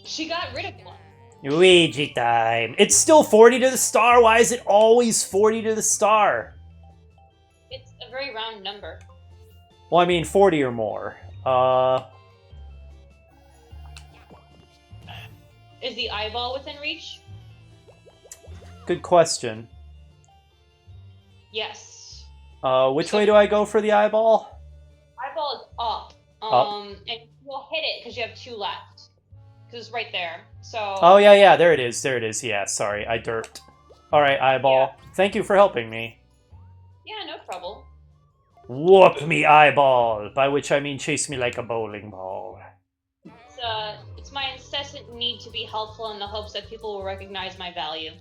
She got rid of one. Luigi time. It's still 40 to the star. Why is it always 40 to the star? It's a very round number. Well, I mean 40 or more. Is the eyeball within reach? Good question. Yes. Which way do I go for the eyeball? Eyeball is up. Up. And you'll hit it because you have 2 left. Because it's right there. So. Oh, yeah, there it is. There it is. Yeah, sorry, I derped. Alright, eyeball. Thank you for helping me. Yeah, no trouble. Whoop me eyeball! By which I mean chase me like a bowling ball. It's my incessant need to be helpful in the hopes that people will recognize my value.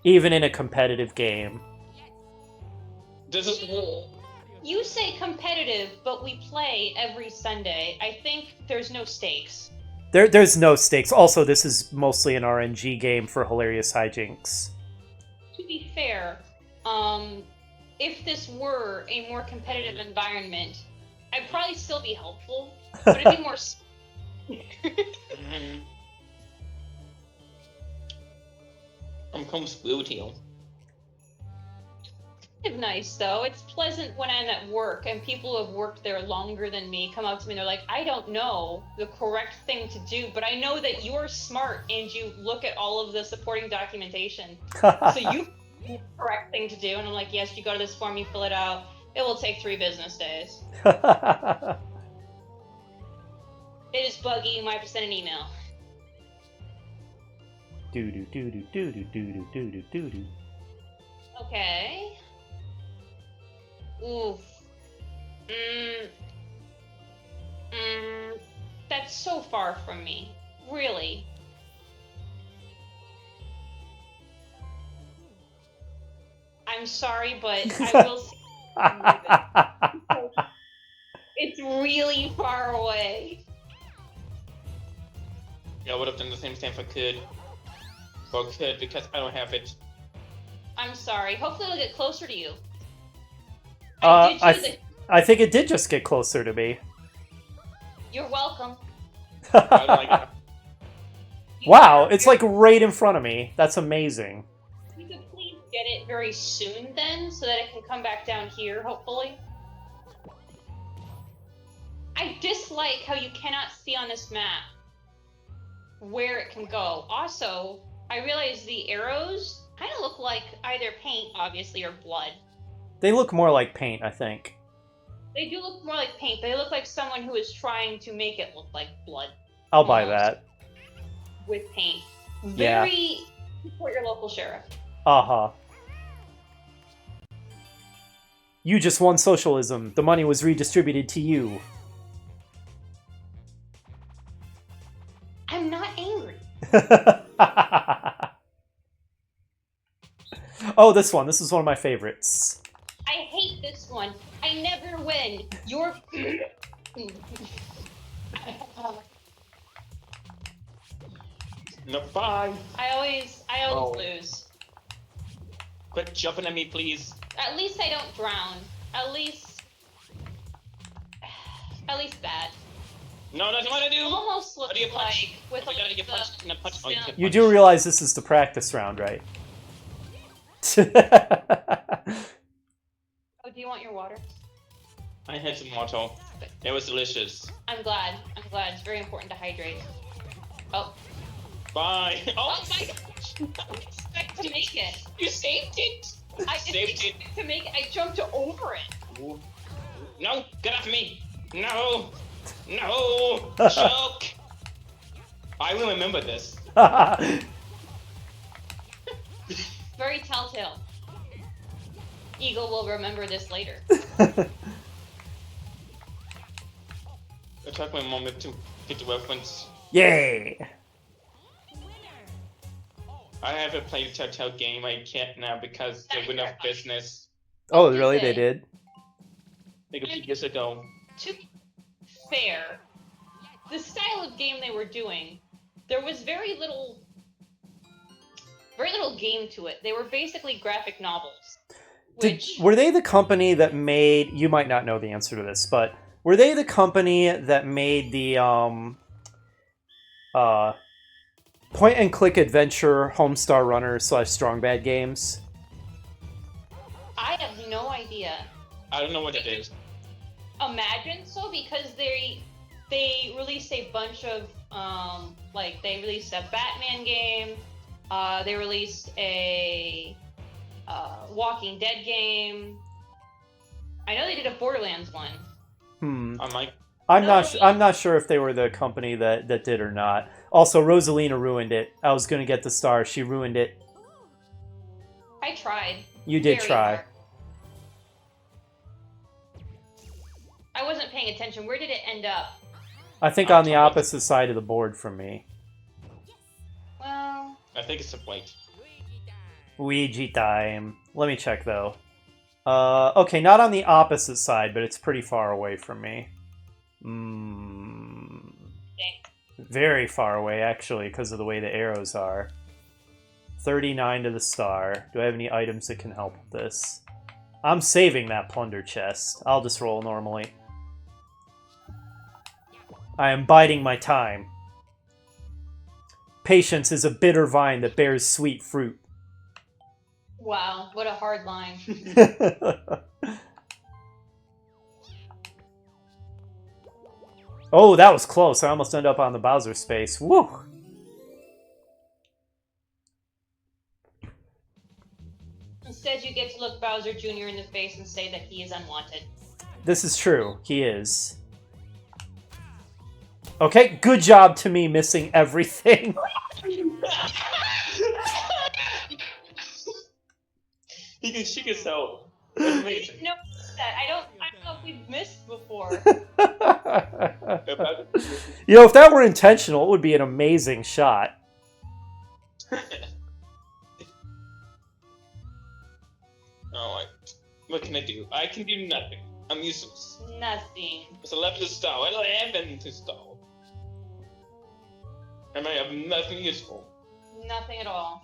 Even in a competitive game. This is You say competitive, but we play every Sunday. I think there's no stakes. There's no stakes. Also, this is mostly an RNG game for hilarious hijinks. To be fair, if this were a more competitive environment, I'd probably still be helpful, but it'd be more. I'm come spoiled here. It's nice though. It's pleasant when I'm at work and people who have worked there longer than me come up to me and they're like, I don't know the correct thing to do, but I know that you're smart and you look at all of the supporting documentation. So you know the correct thing to do. And I'm like, yes, you go to this form, you fill it out. It will take 3 business days. It is buggy, you might have to send an email. Do do do do do do do do do do do. Okay. Oof. That's so far from me. Really. I'm sorry, but I will see. It's really far away. Yeah, I would have done the same thing if I could. Or could, because I don't have it. I'm sorry. Hopefully it'll get closer to you. I think it did just get closer to me. You're welcome. I like that. Wow, it's like right in front of me. That's amazing. You could please get it very soon then, so that it can come back down here, hopefully. I dislike how you cannot see on this map where it can go. Also, I realize the arrows kind of look like either paint, obviously, or blood. They look more like paint, I think. They do look more like paint. They look like someone who is trying to make it look like blood. I'll buy Almost. that. With paint. Yeah. Very support your local sheriff. Uh-huh. You just won socialism. The money was redistributed to you. I'm not angry. Oh, this one. This is one of my favorites. I hate this one. I never win. You're... No, bye. I always Oh. lose. Quit jumping at me, please. At least I don't drown. At least that. No, that's what I do. Almost How looks do you punch? like with Oh, you gotta get the punched. No, punch. Oh, you can't You punch. do realize this is the practice round, right? Oh, do you want your water? I had some water. It was delicious. I'm glad. I'm glad. It's very important to hydrate. Oh. Bye. Oh my gosh! I didn't expect to make it. You saved it. I didn't Saved it. expect to make it. I jumped over it. No, get off me. No. No. Choke. I will remember this. Very telltale. Eagle will remember this later. I took my moment to get the reference. Yay! I haven't played a Telltale game. I can't now because they went off business Oh, really? They did? like a few years ago. To be fair, the style of game they were doing, there was very little game to it. They were basically graphic novels. Were they the company that made... You might not know the answer to this, but were they the company that made the point-and-click adventure Homestar Runner / Strong Bad games? I have no idea. I don't know what it is. Imagine so, because they released a bunch of they released a Batman game, they released a Walking Dead game. I know they did a Borderlands one. I'm I'm not sure if they were the company that did or not. Also, Rosalina ruined it. I was gonna get the star. She ruined it. I tried. You did Very try. hard. I wasn't paying attention. Where did it end up? I think on the opposite side of the board from me. Well, I think it's a white. Ouija time. Let me check, though. Okay, not on the opposite side, but it's pretty far away from me. Very far away, actually, because of the way the arrows are. 39 to the star. Do I have any items that can help with this? I'm saving that plunder chest. I'll just roll normally. I am biding my time. Patience is a bitter vine that bears sweet fruit. wow, what a hard line. Oh, that was close. I almost ended up on the Bowser space. Woo! Instead, you get to look Bowser Jr. in the face and say that he is unwanted. This is true. He is. Okay, good job to me missing everything. She can sell. That's amazing. No, I don't know if we've missed before. You know, if that were intentional, it would be an amazing shot. What can I do? I can do nothing. I'm useless. Nothing. It's 11 to stall. 11 to stall. And I have nothing useful. Nothing at all.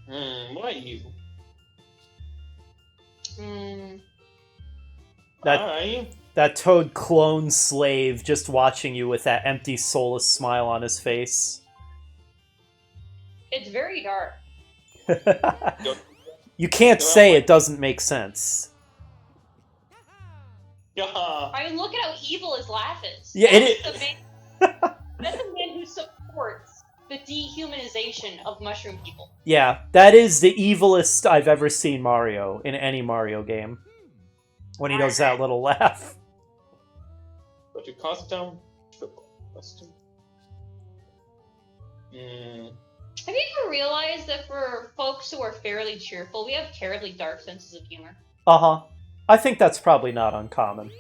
What are you? That Hi. That Toad clone slave just watching you with that empty, soulless smile on his face. It's very dark. You can't say it doesn't make sense. I mean, look at how evil his laugh is. Yeah, That's a man who supports the dehumanization of mushroom people. Yeah, that is the evilest I've ever seen Mario in any Mario game. When he does that little laugh. But your custom, triple custom. Have you ever realized that for folks who are fairly cheerful, we have terribly dark senses of humor? Uh-huh. I think that's probably not uncommon.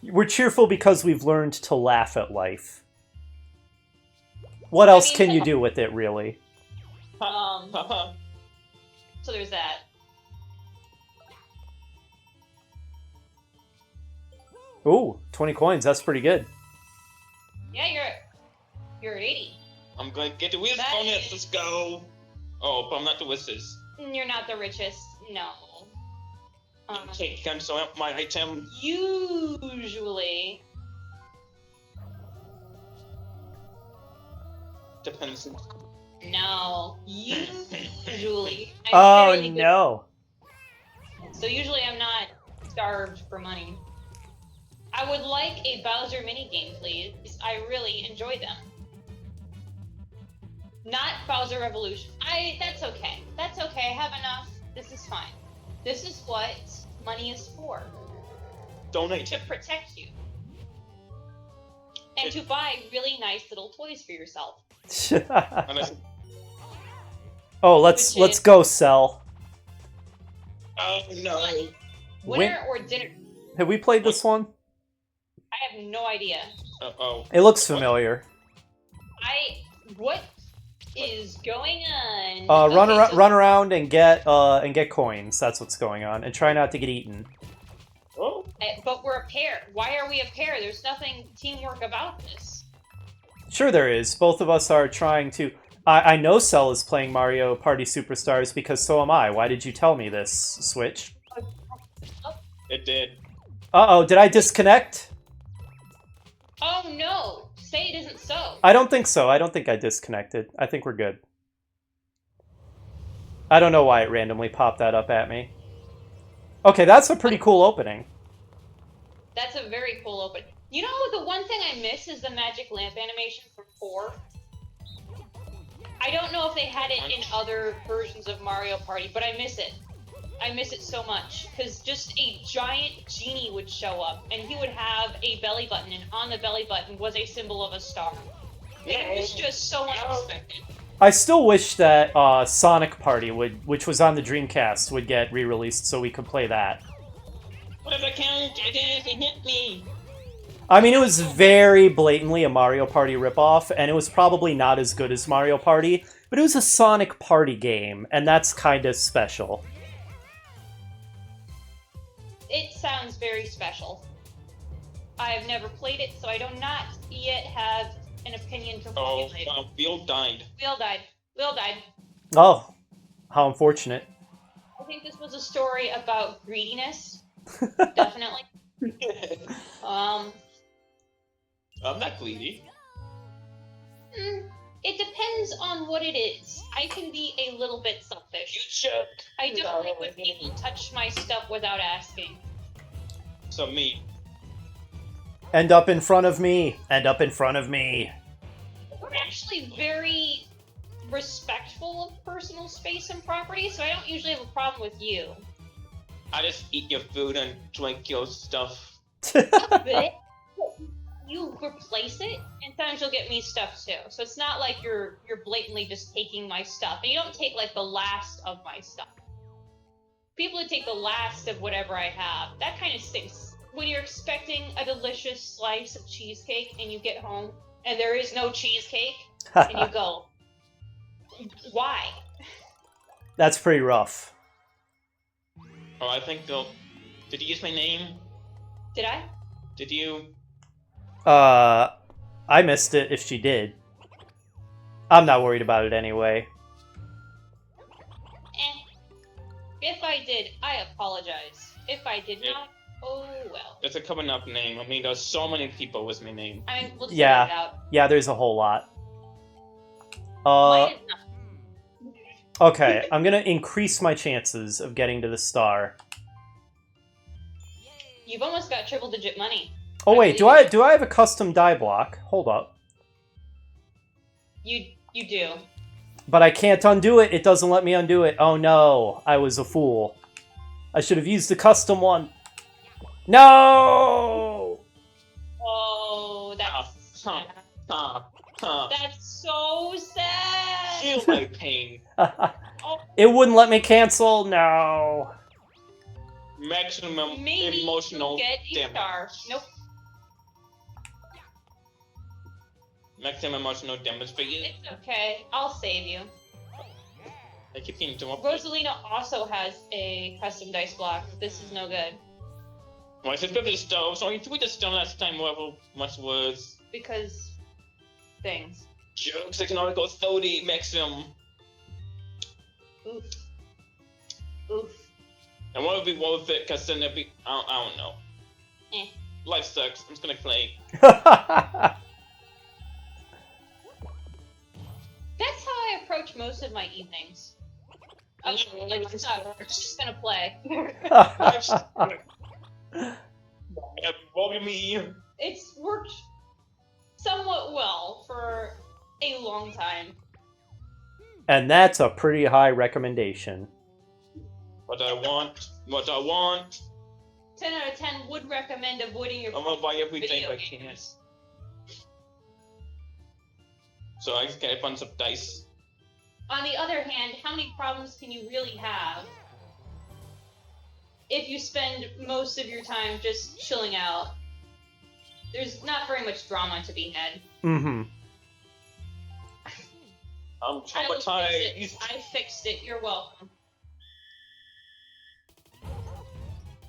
We're cheerful because we've learned to laugh at life. What else can you do with it, really? So there's that. Ooh, 20 coins, that's pretty good. Yeah, you're at 80. I'm going to get the whiz on it. Let's go. Oh, but I'm not the whizzes. You're not the richest. No. Okay, cancel out my item. Usually. Depends. No. Usually. Oh, no. So usually I'm not starved for money. I would like a Bowser minigame, please. I really enjoy them. Not Bowser Revolution. That's okay. That's okay. I have enough. This is fine. This is what money is for. Donate. To protect you. And to buy really nice little toys for yourself. Oh, let's go, Cell. Oh, no. Winner or dinner? Have we played this one? I have no idea. Uh-oh. It looks familiar. What is going on? Run around and get coins. That's what's going on, and try not to get eaten. Oh. But we're a pair. Why are we a pair? There's nothing teamwork about this. Sure, there is. Both of us are trying to. I know Cell is playing Mario Party Superstars because so am I. Why did you tell me this, Switch? It did. Uh-oh, did I disconnect? Oh no! Say it isn't so. I don't think so. I don't think I disconnected. I think we're good. I don't know why it randomly popped that up at me. Okay, that's a pretty cool opening. That's a very cool opening. You know, the one thing I miss is the magic lamp animation from 4. I don't know if they had it in other versions of Mario Party, but I miss it. I miss it so much, because just a giant genie would show up, and he would have a belly button, and on the belly button was a symbol of a star. It was just so unexpected. I still wish that Sonic Party, which was on the Dreamcast, would get re-released so we could play that. Whatever counts, it hit me. I mean, it was very blatantly a Mario Party ripoff, and it was probably not as good as Mario Party, but it was a Sonic Party game, and that's kind of special. It sounds very special. I have never played it, so I do not yet have an opinion to formulate. Oh, Will died. Will died. Oh, how unfortunate. I think this was a story about greediness. Definitely. I'm not greedy. It depends on what it is. I can be a little bit selfish. You should. I don't like when people touch my stuff without asking. So me. End up in front of me. End up in front of me. We're actually very respectful of personal space and property, so I don't usually have a problem with you. I just eat your food and drink your stuff. But you replace it, and sometimes you'll get me stuff too. So it's not like you're blatantly just taking my stuff. And you don't take like the last of my stuff. People who take the last of whatever I have, that kind of stinks. When you're expecting a delicious slice of cheesecake and you get home and there is no cheesecake, and you go, why? That's pretty rough. Oh, I think they'll... Did you use my name? Did I? Did you? I missed it if she did. I'm not worried about it anyway. If I did, I apologize. If I did not, Oh well. It's a coming up name. I mean, there's so many people with my name. I mean, we'll just Yeah. figure it out. Yeah, there's a whole lot. Mine is not. Okay, I'm gonna increase my chances of getting to the star. You've almost got triple-digit money. Oh wait, do I have a custom die block? Hold up. You do. But I can't undo it. It doesn't let me undo it. Oh no, I was a fool. I should have used the custom one. No! Oh, that's sad. That's so sad. Feel my pain. Oh, It wouldn't let me cancel. No. Maximum maybe emotional you'll get a damage. star. Nope. Maximum emotional damage for you. It's okay. I'll save you. I keep getting interrupted. Rosalina also has a custom dice block. This is no good. Why is it good this stuff? I was only doing this stuff last time, whatever much words. Because things. Jokes, I can only go 30 maximum. Oof. Oof. And what would be worth it, because then it'd be, I don't know. Eh. Life sucks, I'm just gonna play. That's how I approach most of my evenings. I'm just gonna play. Bother me. It's worked somewhat well for a long time. And that's a pretty high recommendation. What I want. 10 out of 10 would recommend avoiding your I'm gonna buy everything video I can. games. So I just get a bunch of dice. On the other hand, how many problems can you really have if you spend most of your time just chilling out? There's not very much drama to be had. Mm-hmm. I'm I will traumatized. fix it. I fixed it. You're welcome.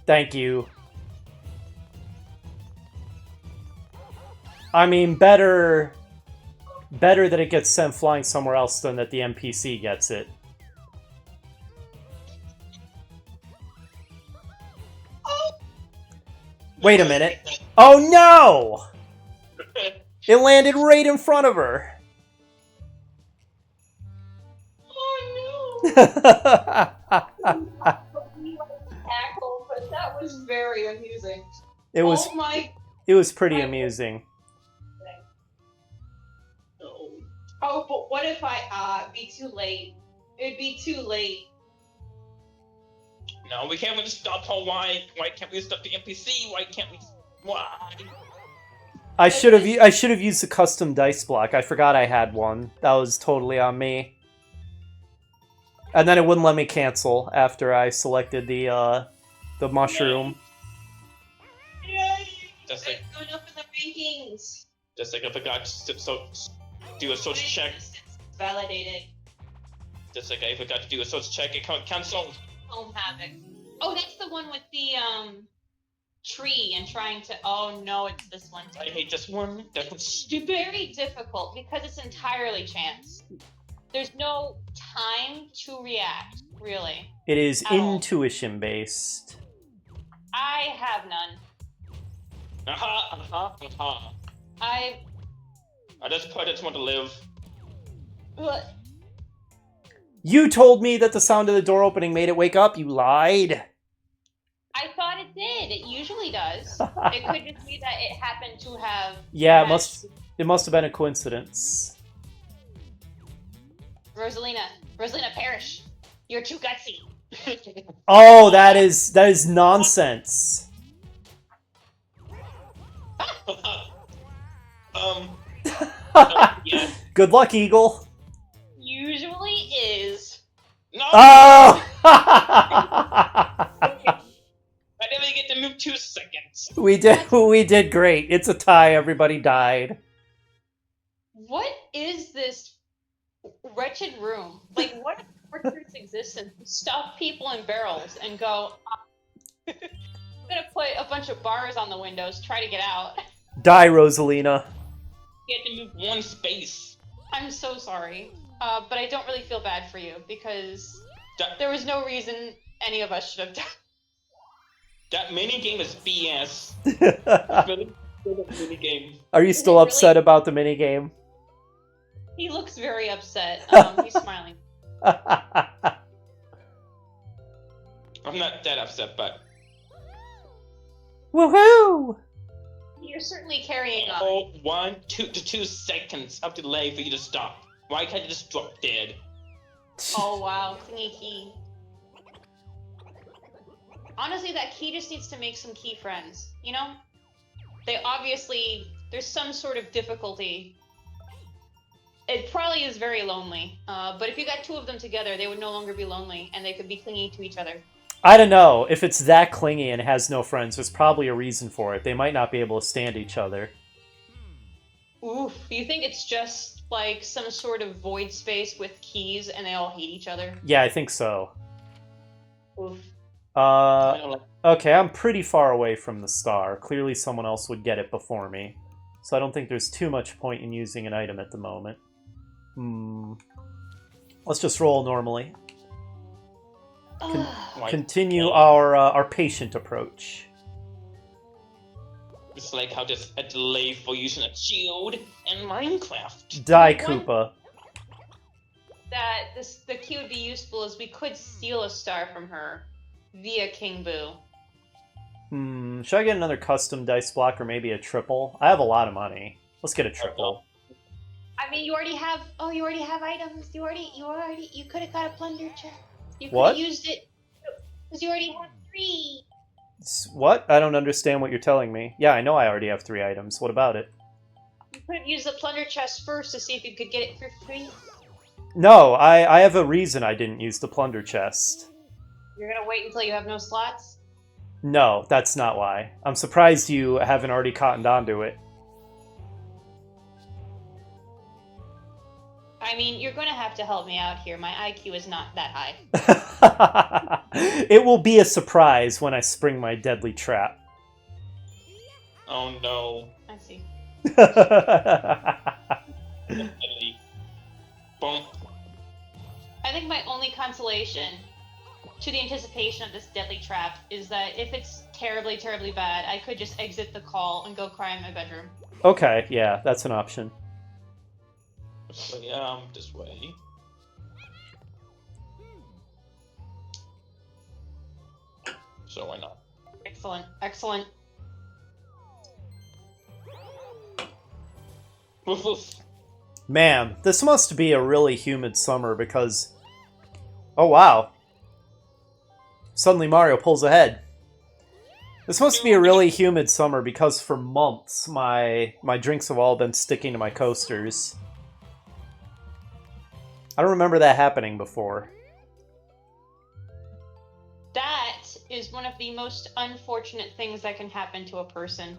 Thank you. I mean, better that it gets sent flying somewhere else than that the NPC gets it. Oh! Wait a minute. Oh no! It landed right in front of her. Oh no! Tackle, but that was very amusing. It was Oh my. it was pretty amusing. Oh, but what if I be too late? It'd be too late. No, we can't really stop her. Why? Why can't we stop the NPC? Why can't we? Why? I should have used the custom dice block. I forgot I had one. That was totally on me. And then it wouldn't let me cancel after I selected the mushroom. Yay! Just like, It's going up in the rankings. just like I forgot to do a search check. Validated. Just like I forgot to do a search check. It can't cancel. Home Havoc. Oh, that's the one with the tree and trying to. Oh no, it's this one. I hate this one. That was stupid. Very difficult because it's entirely chance. There's no time to react, really. It is At all. intuition based. I have none. I just want to live. What? You told me that the sound of the door opening made it wake up. You lied. I thought it did. It usually does. It could just be that it happened to have. Yeah, it matched- must have been a coincidence. Rosalina, perish. You're too gutsy. Oh, that is nonsense. Yeah. Good luck, Eagle. Usually is. No! Oh! I didn't get to move 2 seconds. we did great. It's a tie. Everybody died. What is this wretched room? Like, what fortress existence? Stuff people in barrels and go. I'm gonna put a bunch of bars on the windows. Try to get out. Die, Rosalina. You had to move 1 space. I'm so sorry, but I don't really feel bad for you because there was no reason any of us should have died. That minigame is BS. Really good minigame. Are you still upset about the minigame? He looks very upset. He's smiling. I'm not that upset, but... Woohoo! You're certainly carrying on. Oh, 1 to 2 seconds of delay for you to stop. Why can't you just drop dead? Oh wow, clingy key. Honestly, that key just needs to make some key friends, you know? There's some sort of difficulty. It probably is very lonely, but if you got 2 of them together, they would no longer be lonely, and they could be clingy to each other. I don't know. If it's that clingy and has no friends, there's probably a reason for it. They might not be able to stand each other. Oof, you think it's just like some sort of void space with keys and they all hate each other? Yeah, I think so. Oof. Okay, I'm pretty far away from the star. Clearly someone else would get it before me. So I don't think there's too much point in using an item at the moment. Let's just roll normally. Continue our patient approach. It's like how there's a delay for using a shield in Minecraft. Die, Koopa. That the key would be useful is we could steal a star from her via King Boo. Should I get another custom dice block or maybe a triple? I have a lot of money. Let's get a triple. I mean, you already have items. You could have got a plunder chest. You could What? have used it because you already have 3. What? I don't understand what you're telling me. Yeah, I know I already have 3 items. What about it? You could have used the plunder chest first to see if you could get it for free. No, I have a reason I didn't use the plunder chest. You're gonna wait until you have no slots? No, that's not why. I'm surprised you haven't already cottoned onto it. I mean, you're gonna have to help me out here. My IQ is not that high. It will be a surprise when I spring my deadly trap. Oh no. I see. Bonk. I think my only consolation to the anticipation of this deadly trap is that if it's terribly, terribly bad, I could just exit the call and go cry in my bedroom. Okay, yeah, that's an option. This way. So why not? Excellent, excellent. Woof woof. Man, this must be a really humid summer because... Oh, wow. Suddenly Mario pulls ahead. This must be a really humid summer because for months my drinks have all been sticking to my coasters. I don't remember that happening before. That is one of the most unfortunate things that can happen to a person.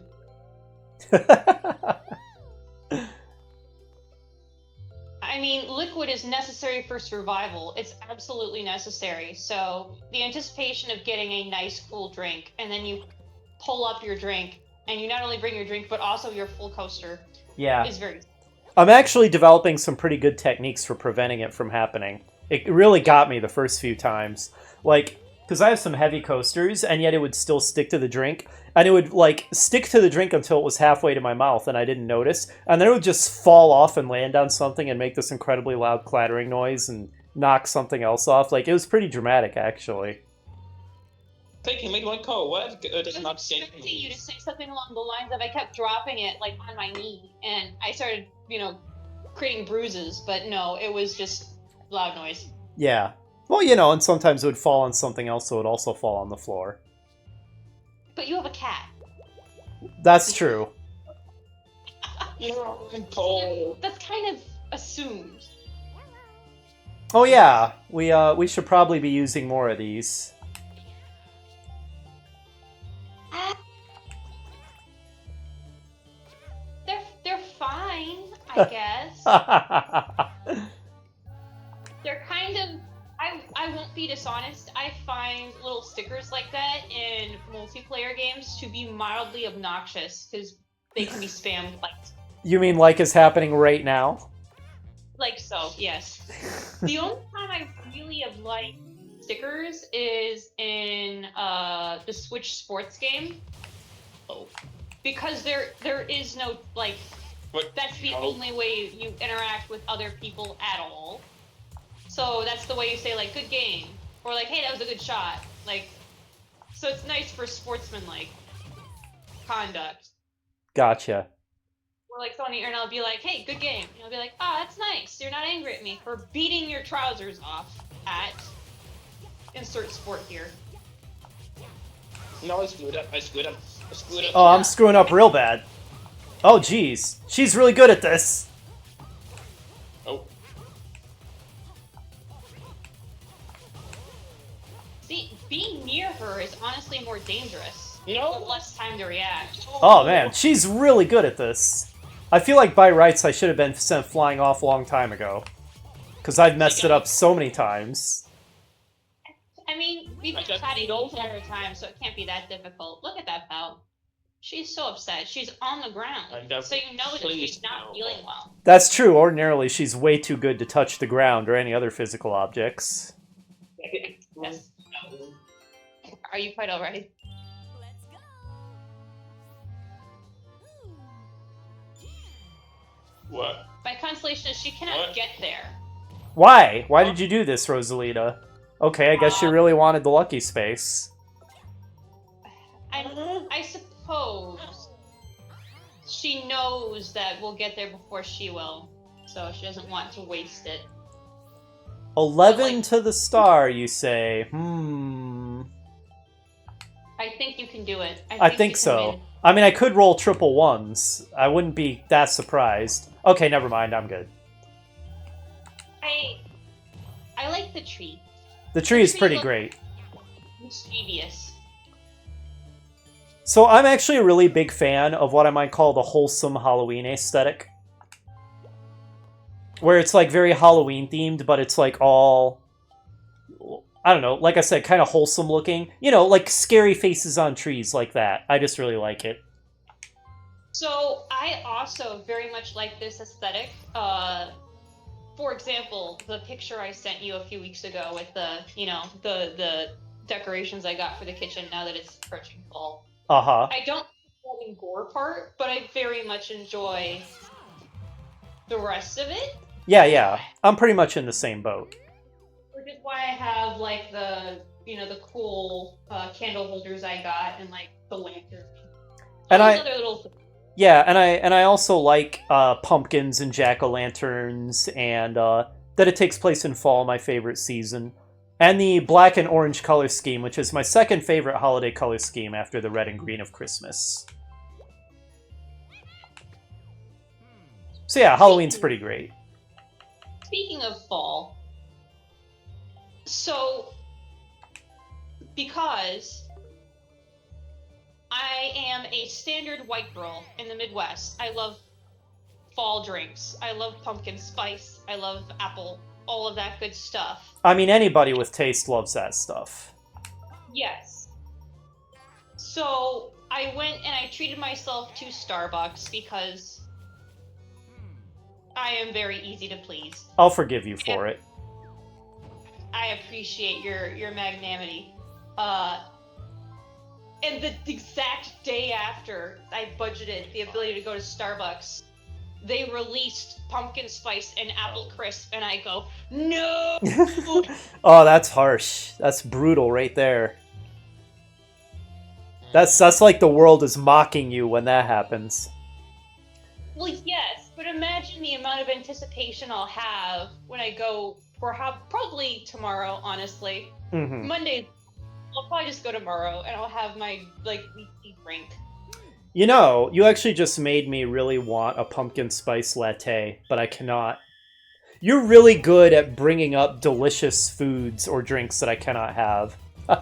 I mean, liquid is necessary for survival. It's absolutely necessary. So the anticipation of getting a nice, cool drink, and then you pull up your drink, and you not only bring your drink, but also your full coaster, is very... I'm actually developing some pretty good techniques for preventing it from happening. It really got me the first few times. Like, because I have some heavy coasters, and yet it would still stick to the drink. And it would, like, stick to the drink until it was halfway to my mouth, and I didn't notice. And then it would just fall off and land on something and make this incredibly loud clattering noise and knock something else off. Like, it was pretty dramatic, actually. Take him, make one call. What? Does not say expecting you to say something along the lines of I kept dropping it, like, on my knee, and I started, creating bruises, but no, it was just loud noise. Yeah. Well, and sometimes it would fall on something else, so it would also fall on the floor. But you have a cat. That's true. That's kind of assumed. Oh yeah, we should probably be using more of these. They're fine, I guess. They're kind of... I won't be dishonest. I find little stickers like that in multiplayer games to be mildly obnoxious because they can be spammed like... You mean like is happening right now? Like so, yes. The only time I really have liked stickers is in the Switch sports game. Oh. Because there is no, like, What? that's the Oh. only way you interact with other people at all. So that's the way you say, like, good game. Or, like, hey, that was a good shot. Like, so it's nice for sportsman-like conduct. Gotcha. Or, like, someone and I'll be like, hey, good game. And I'll be like, oh, that's nice. You're not angry at me for beating your trousers off at insert sport here. No, I screwed up. I screwed up. Oh, I'm screwing up real bad. Oh, jeez. She's really good at this. Oh. See, being near her is honestly more dangerous. No. With less time to react. Oh, man. She's really good at this. I feel like by rights I should have been sent flying off a long time ago. Because I've messed it up so many times. I mean, we've been chatting the entire time, so it can't be that difficult. Look at that pal. She's so upset. She's on the ground. So you know that she's not feeling well. That's true. Ordinarily, she's way too good to touch the ground or any other physical objects. Yes. Are you quite already? What? My consolation is she cannot What? get there. Why? Why did you do this, Rosalita? Okay, I guess you really wanted the lucky space. I suppose she knows that we'll get there before she will, so she doesn't want to waste it. 11 to the star, you say? Hmm. I think you can do it. I think you can so. win. I mean, I could roll triple ones. I wouldn't be that surprised. Okay, never mind. I'm good. I like the tree. The tree is pretty looks great. Mischievous. So I'm actually a really big fan of what I might call the wholesome Halloween aesthetic. Where it's like very Halloween themed, but it's like all, I don't know, like I said, kind of wholesome looking. You know, like scary faces on trees like that. I just really like it. So I also very much like this aesthetic. For example, the picture I sent you a few weeks ago with the, the decorations I got for the kitchen now that it's approaching fall. Uh-huh. I don't like the gore part, but I very much enjoy the rest of it. Yeah. I'm pretty much in the same boat. Which is why I have like the cool candle holders I got and like the lantern. And All those other little things. Yeah, and I also like pumpkins and jack-o'-lanterns, and that it takes place in fall, my favorite season. And the black and orange color scheme, which is my second favorite holiday color scheme after the red and green of Christmas. So yeah, Halloween's pretty great. Speaking of fall, so because I am a standard white girl in the Midwest, I love fall drinks. I love pumpkin spice. I love apple, all of that good stuff. I mean, anybody with taste loves that stuff. Yes. So I went and I treated myself to Starbucks because I am very easy to please. I'll forgive you for it. I appreciate your magnanimity. And the exact day after I budgeted the ability to go to Starbucks, they released pumpkin spice and apple crisp, and I go, no! Oh, that's harsh. That's brutal right there. That's like the world is mocking you when that happens. Well, yes, but imagine the amount of anticipation I'll have when I go for probably tomorrow, honestly. Mm-hmm. Monday, I'll probably just go tomorrow, and I'll have my, weekly drink. You know, you actually just made me really want a pumpkin spice latte, but I cannot. You're really good at bringing up delicious foods or drinks that I cannot have. It's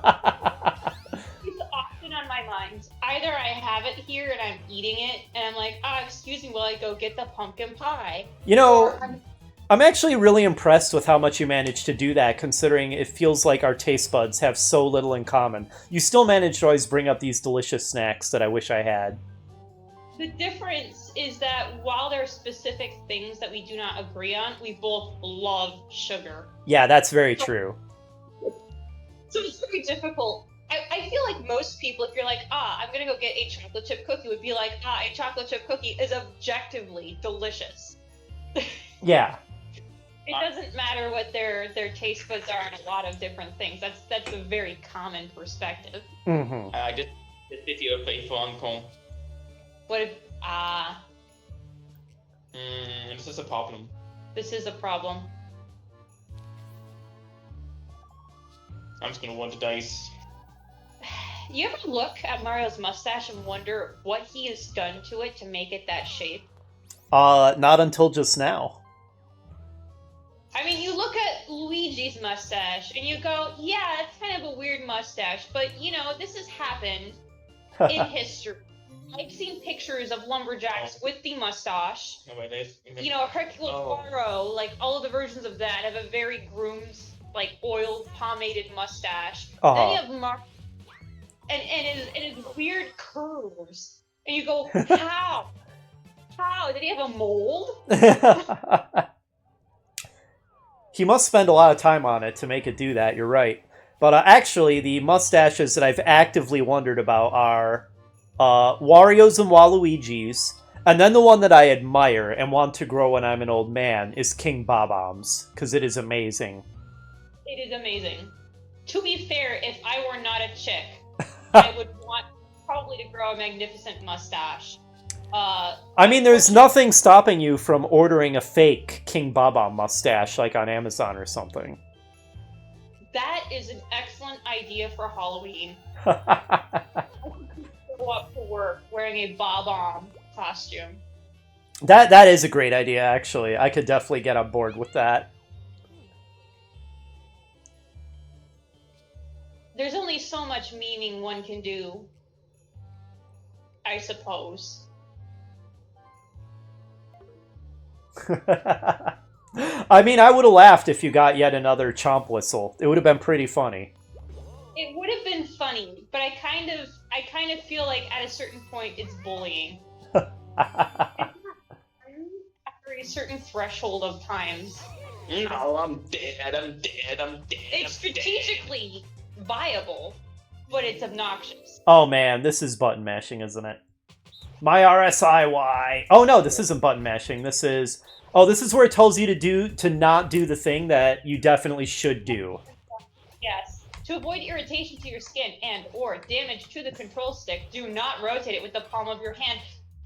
often on my mind. Either I have it here and I'm eating it, and I'm like, excuse me while I go get the pumpkin pie. You know, Or I'm actually really impressed with how much you managed to do that, considering it feels like our taste buds have so little in common. You still manage to always bring up these delicious snacks that I wish I had. The difference is that while there are specific things that we do not agree on, we both love sugar. Yeah, that's very true. So it's very difficult. I feel like most people, if you're like, I'm gonna go get a chocolate chip cookie, would be like, a chocolate chip cookie is objectively delicious. Yeah. It doesn't matter what their taste buds are on a lot of different things. That's a very common perspective. Mm-hmm. Just if you're a faithful uncle. What if, This is a problem. this is a problem. I'm just gonna roll the dice. You ever look at Mario's mustache and wonder what he has done to it to make it that shape? Not until just now. I mean, you look at Luigi's mustache and you go, yeah, it's kind of a weird mustache, but you know, this has happened in history. I've seen pictures of lumberjacks with the mustache. No, wait, there's... You know, Hercule Poirot, like all of the versions of that have a very groomed, like oiled, pomaded mustache. Then you have Mario, and his weird curves, and you go, how? How? Did he have a mold? He must spend a lot of time on it to make it do that, you're right. But actually, the mustaches that I've actively wondered about are Wario's and Waluigi's, and then the one that I admire and want to grow when I'm an old man is King Bob-omb's, because it is amazing. It is amazing. To be fair, if I were not a chick, I would want probably to grow a magnificent mustache. I mean, there's nothing stopping you from ordering a fake King Bob-omb mustache, like on Amazon or something. That is an excellent idea for Halloween. Go up to work wearing a Bob-omb costume. That is a great idea, actually. I could definitely get on board with that. There's only so much memeing one can do, I suppose. I mean, I would have laughed if you got yet another chomp whistle. It would have been pretty funny. It would have been funny, but I kind of feel like at a certain point it's bullying. After a certain threshold of times. No, I'm dead. It's strategically viable, but it's obnoxious. Oh man, this is button mashing, isn't it? My RSIY. Oh no, this isn't button mashing. This is... Oh, this is where it tells you to not do the thing that you definitely should do. Yes. To avoid irritation to your skin and or damage to the control stick, do not rotate it with the palm of your hand.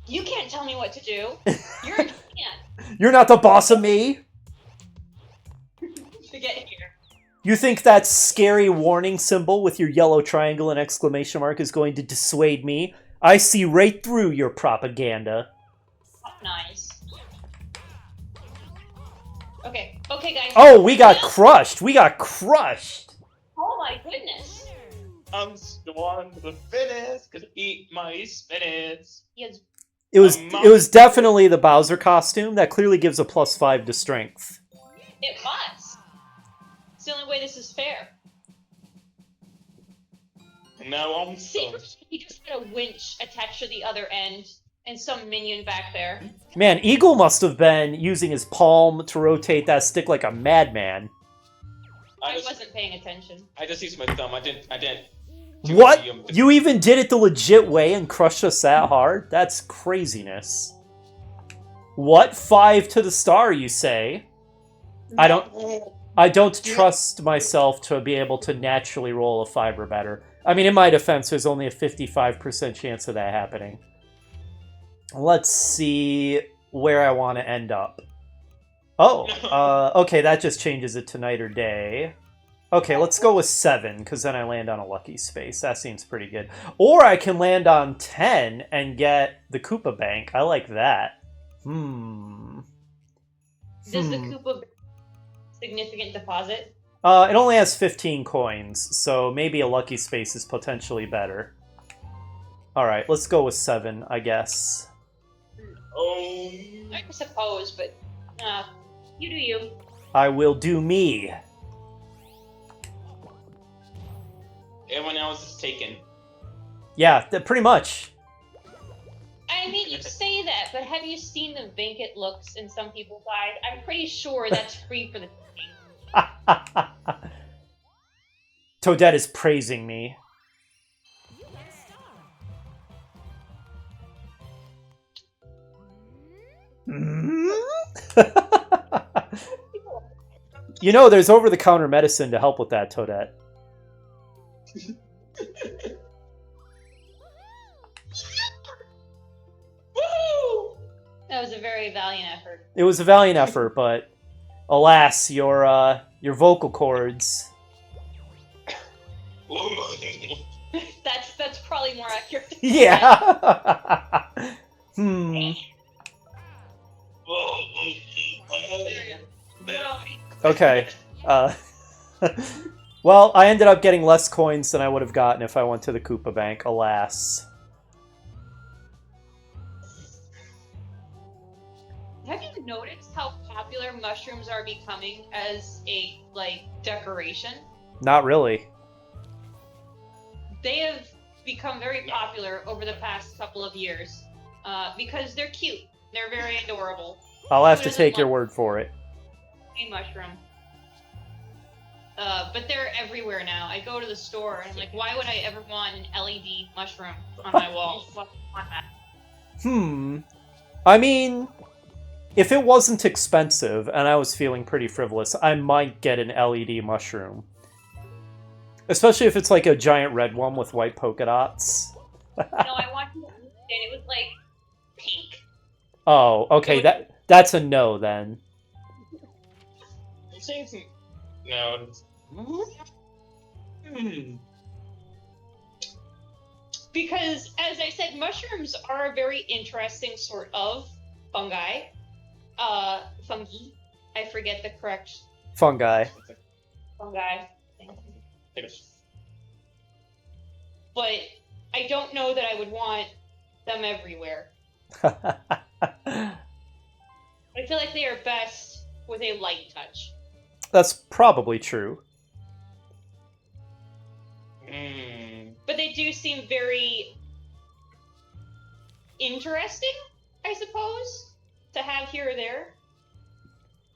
You can't tell me what to do. You're a man. You're not the boss of me. To get here. You think that scary warning symbol with your yellow triangle and exclamation mark is going to dissuade me? I see right through your propaganda. Nice. Okay, guys. Oh, we got crushed. We got crushed. Oh my goodness. I'm still on to the fitness, cause eat my spinach. Yes. It was definitely the Bowser costume. That clearly gives a +5 to strength. It must. It's the only way this is fair. No, I'm Secretly, he just had a winch attached to the other end, and some minion back there. Man, Eagle must have been using his palm to rotate that stick like a madman. I wasn't paying attention. I just used my thumb. I didn't. What? You even did it the legit way and crushed us that hard? That's craziness. What? 5 to the star, you say? I don't trust myself to be able to naturally roll a 5 or better. I mean, in my defense, there's only a 55% chance of that happening. Let's see where I want to end up. Oh, okay, that just changes it to night or day. Okay, let's go with 7, because then I land on a lucky space. That seems pretty good. Or I can land on 10 and get the Koopa Bank. I like that. Does the Koopa significant deposit? It only has 15 coins, so maybe a lucky space is potentially better. Alright, let's go with 7, I guess. Oh. I suppose, but you do you. I will do me. Everyone else is taken. Yeah, pretty much. I mean, you say that, but have you seen the vacant looks in some people's eyes? I'm pretty sure that's free for the taking. Toadette is praising me. You know, there's over-the-counter medicine to help with that, Toadette. Woohoo! That was a very valiant effort. It was a valiant effort, but alas, your vocal cords. That's probably more accurate. Yeah. Okay. Well, I ended up getting less coins than I would have gotten if I went to the Koopa Bank, alas. Have you noticed how popular mushrooms are becoming as a, decoration? Not really. They have become very popular over the past couple of years because they're cute. They're very adorable. I'll have Who to doesn't take your want word for it. a mushroom? But they're everywhere now. I go to the store and I'm like, why would I ever want an LED mushroom on my wall? Fuck, want that. I mean, if it wasn't expensive and I was feeling pretty frivolous, I might get an LED mushroom. Especially if it's like a giant red one with white polka dots. No, I want to understand it was like pink. Oh, okay, that's a no then. No. Because, as I said, mushrooms are a very interesting sort of fungi. Fungi. I forget the correct Fungi. fungi. But I don't know that I would want them everywhere. I feel like they are best with a light touch. That's probably true. But they do seem very interesting, I suppose, to have here or there.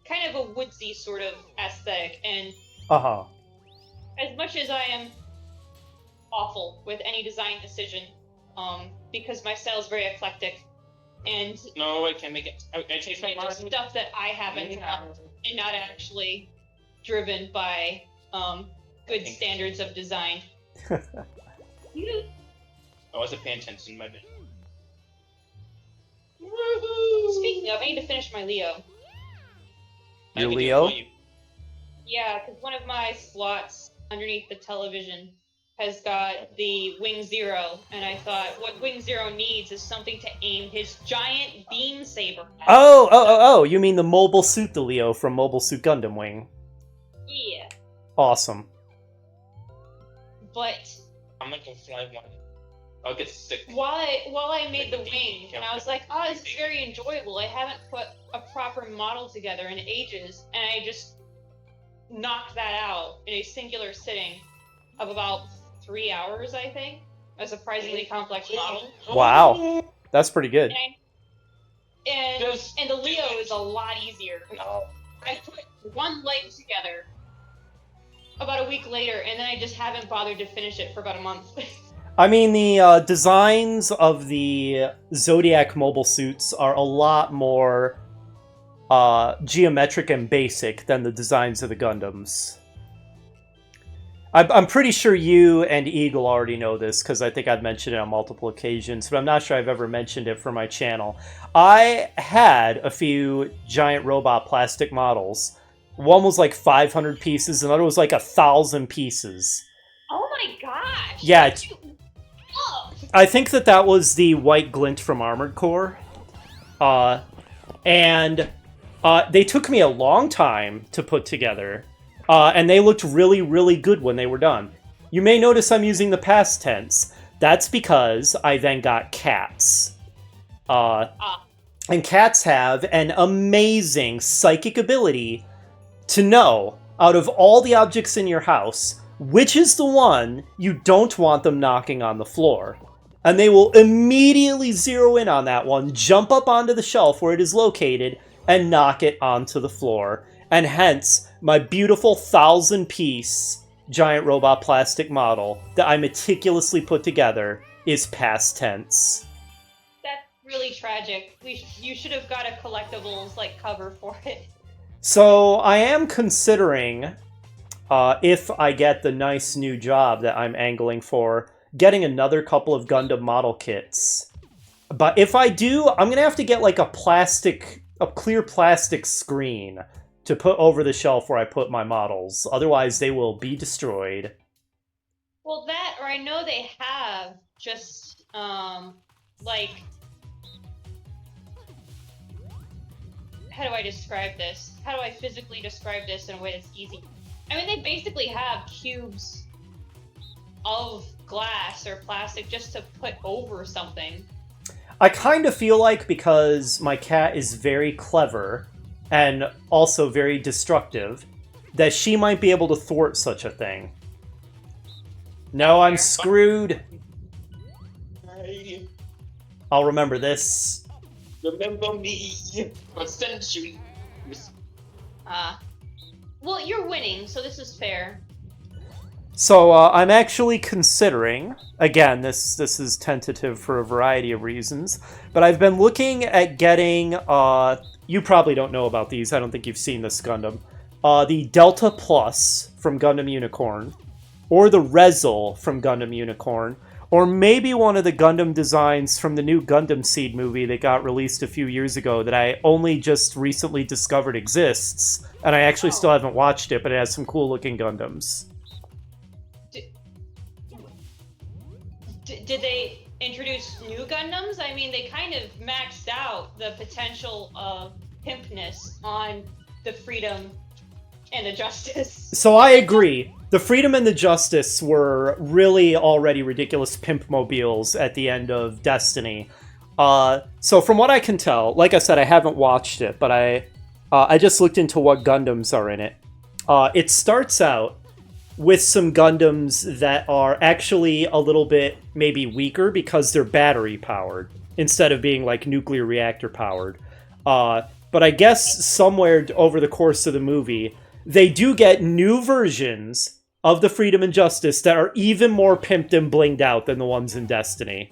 Kind of a woodsy sort of aesthetic, and as much as I am awful with any design decision, because my style is very eclectic, and No, I can't make it. I changed my it's just mind. stuff that I haven't and not actually driven by good standards of design. I wasn't paying attention, my bad. Speaking of, I need to finish my Leo. Your I can do it Leo? for you. Yeah, because one of my slots underneath the television has got the Wing Zero, and I thought what Wing Zero needs is something to aim his giant beam saber at. Oh, you mean the Mobile Suit DeLeo from Mobile Suit Gundam Wing. Yeah, Awesome. but I'm not gonna fly one. I'll get sick. while I made the wing, and I was like, oh, this is very enjoyable. I haven't put a proper model together in ages, and I just knocked that out in a singular sitting of about 3 hours, I think. A surprisingly complex model. Wow. That's pretty good. And the Leo is a lot easier. No. I put one leg together about a week later, and then I just haven't bothered to finish it for about a month. I mean, the designs of the Zodiac mobile suits are a lot more geometric and basic than the designs of the Gundams. I'm pretty sure you and Eagle already know this, because I think I've mentioned it on multiple occasions, but I'm not sure I've ever mentioned it for my channel. I had a few giant robot plastic models. One was like 500 pieces, another was like 1,000 pieces. Oh my gosh! Yeah. How'd you- Oh. I think that was the White Glint from Armored Core. And they took me a long time to put together. And they looked really, really good when they were done. You may notice I'm using the past tense. That's because I then got cats. And cats have an amazing psychic ability to know, out of all the objects in your house, which is the one you don't want them knocking on the floor. And they will immediately zero in on that one, jump up onto the shelf where it is located, and knock it onto the floor. And hence, my beautiful 1,000-piece giant robot plastic model that I meticulously put together is past tense. That's really tragic. You should have got a collectibles like cover for it. So I am considering, if I get the nice new job that I'm angling for, getting another couple of Gundam model kits. But if I do, I'm gonna have to get like a clear plastic screen to put over the shelf where I put my models. Otherwise, they will be destroyed. Well, that, or I know they have just, like... How do I describe this? How do I physically describe this in a way that's easy? I mean, they basically have cubes of glass or plastic just to put over something. I kind of feel like, because my cat is very clever and also very destructive, that she might be able to thwart such a thing. No, I'm screwed. I'll remember this. Remember me for centuries. Well, you're winning, so this is fair. So I'm actually considering, again, this is tentative for a variety of reasons, but I've been looking at getting, you probably don't know about these, I don't think you've seen this Gundam, the Delta Plus from Gundam Unicorn, or the Rezel from Gundam Unicorn, or maybe one of the Gundam designs from the new Gundam Seed movie that got released a few years ago that I only just recently discovered exists, and I actually still haven't watched it, but it has some cool looking Gundams. Did they introduce new Gundams? I mean, they kind of maxed out the potential of pimpness on the Freedom and the Justice. So I agree. The Freedom and the Justice were really already ridiculous pimp mobiles at the end of Destiny. So from what I can tell, like I said, I haven't watched it, but I just looked into what Gundams are in it. It starts out with some Gundams that are actually a little bit maybe weaker because they're battery powered instead of being like nuclear reactor powered. But I guess somewhere over the course of the movie, they do get new versions of the Freedom and Justice that are even more pimped and blinged out than the ones in Destiny.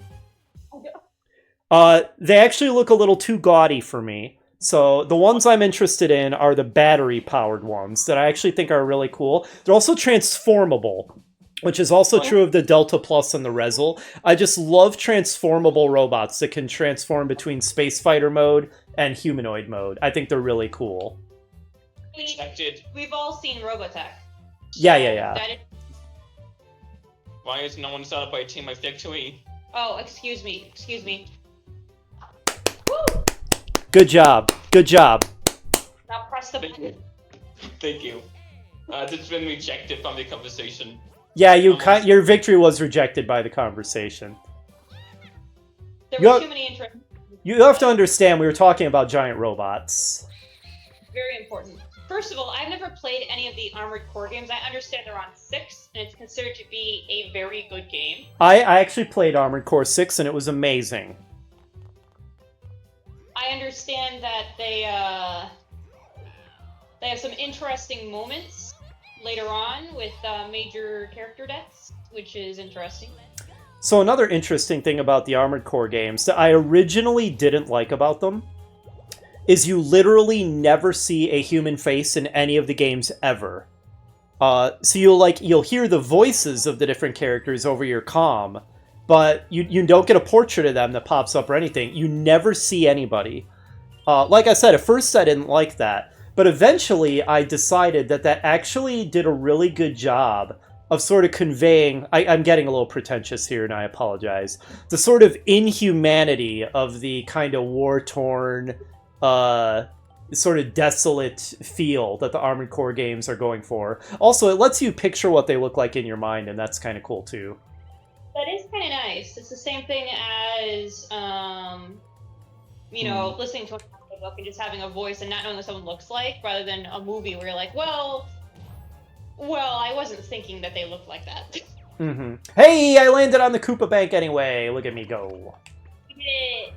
They actually look a little too gaudy for me. So the ones I'm interested in are the battery-powered ones that I actually think are really cool. They're also transformable, which is also true of the Delta Plus and the Rezel. I just love transformable robots that can transform between space fighter mode and humanoid mode. I think they're really cool. We've all seen Robotech. Yeah. Why is no one celebrating my victory? Oh, excuse me. Woo! Good job. Now press the button. Thank you. It's been rejected from the conversation. Yeah, your victory was rejected by the conversation. There were too many interesting. You have to understand, we were talking about giant robots. Very important. First of all, I've never played any of the Armored Core games. I understand they're on 6, and it's considered to be a very good game. I actually played Armored Core 6, and it was amazing. I understand that they have some interesting moments later on with major character deaths, which is interesting. So another interesting thing about the Armored Core games that I originally didn't like about them is you literally never see a human face in any of the games ever. So you'll hear the voices of the different characters over your comm, but you don't get a portrait of them that pops up or anything. You never see anybody. Like I said, at first I didn't like that, but eventually I decided that actually did a really good job of sort of conveying, I'm getting a little pretentious here and I apologize, the sort of inhumanity of the kind of war-torn, sort of desolate feel that the Armored Core games are going for. Also, it lets you picture what they look like in your mind, and that's kind of cool too. That is kind of nice. It's the same thing as, listening to a book and just having a voice and not knowing what someone looks like, rather than a movie where you're like, well, I wasn't thinking that they looked like that. Mm-hmm. Hey, I landed on the Koopa Bank anyway. Look at me go. Yeah.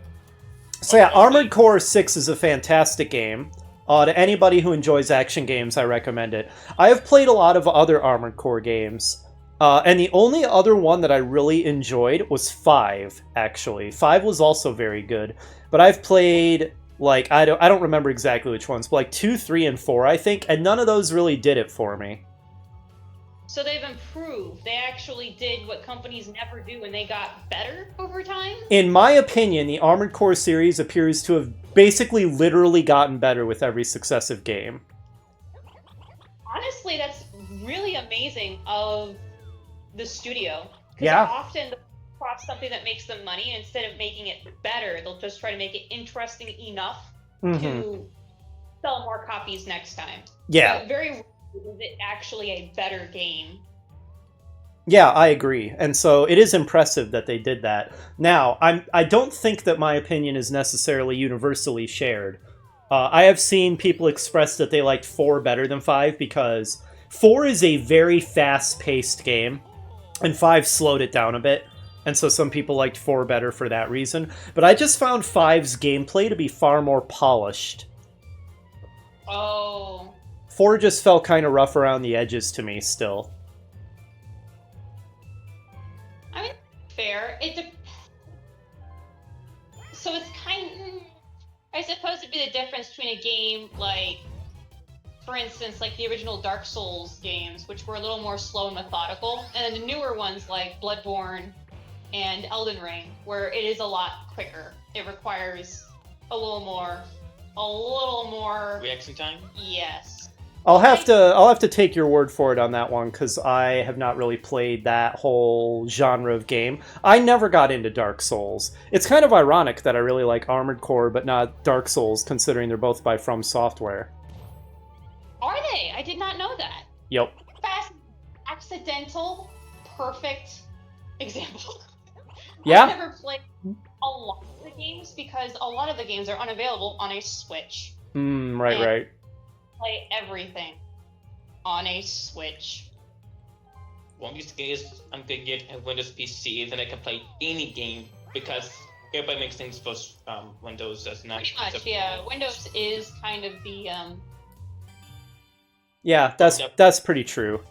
So yeah, Armored Core 6 is a fantastic game. To anybody who enjoys action games, I recommend it. I have played a lot of other Armored Core games, and the only other one that I really enjoyed was 5, actually. 5 was also very good, but I've played, like, I don't remember exactly which ones, but like 2, 3, and 4, I think, and none of those really did it for me. So they've improved. They actually did what companies never do, and they got better over time? In my opinion, the Armored Core series appears to have basically literally gotten better with every successive game. Honestly, that's really amazing of the studio. Yeah. Often they'll cross something that makes them money, and instead of making it better, they'll just try to make it interesting enough to sell more copies next time. Yeah. But very rarely is it actually a better game. Yeah, I agree. And so it is impressive that they did that. Now, I don't think that my opinion is necessarily universally shared. I have seen people express that they liked 4 better than 5 because 4 is a very fast-paced game, and 5 slowed it down a bit. And so some people liked 4 better for that reason. But I just found 5's gameplay to be far more polished. Oh. 4 just felt kind of rough around the edges to me still. I mean, fair. So it's I suppose it'd be the difference between a game like, for instance, like the original Dark Souls games, which were a little more slow and methodical, and then the newer ones like Bloodborne and Elden Ring, where it is a lot quicker. It requires a little more reaction time. Yes. I'll have to take your word for it on that one, because I have not really played that whole genre of game. I never got into Dark Souls. It's kind of ironic that I really like Armored Core, but not Dark Souls, considering they're both by From Software. Are they? I did not know that. Yep. Fast, accidental, perfect example. Yeah? I've never played a lot of the games because a lot of the games are unavailable on a Switch. Right. Play everything on a Switch. One of these days, I'm gonna get a Windows PC, then I can play any game because everybody makes things for Windows as not. Pretty much, yeah. Windows is kind of the Yeah, that's pretty true.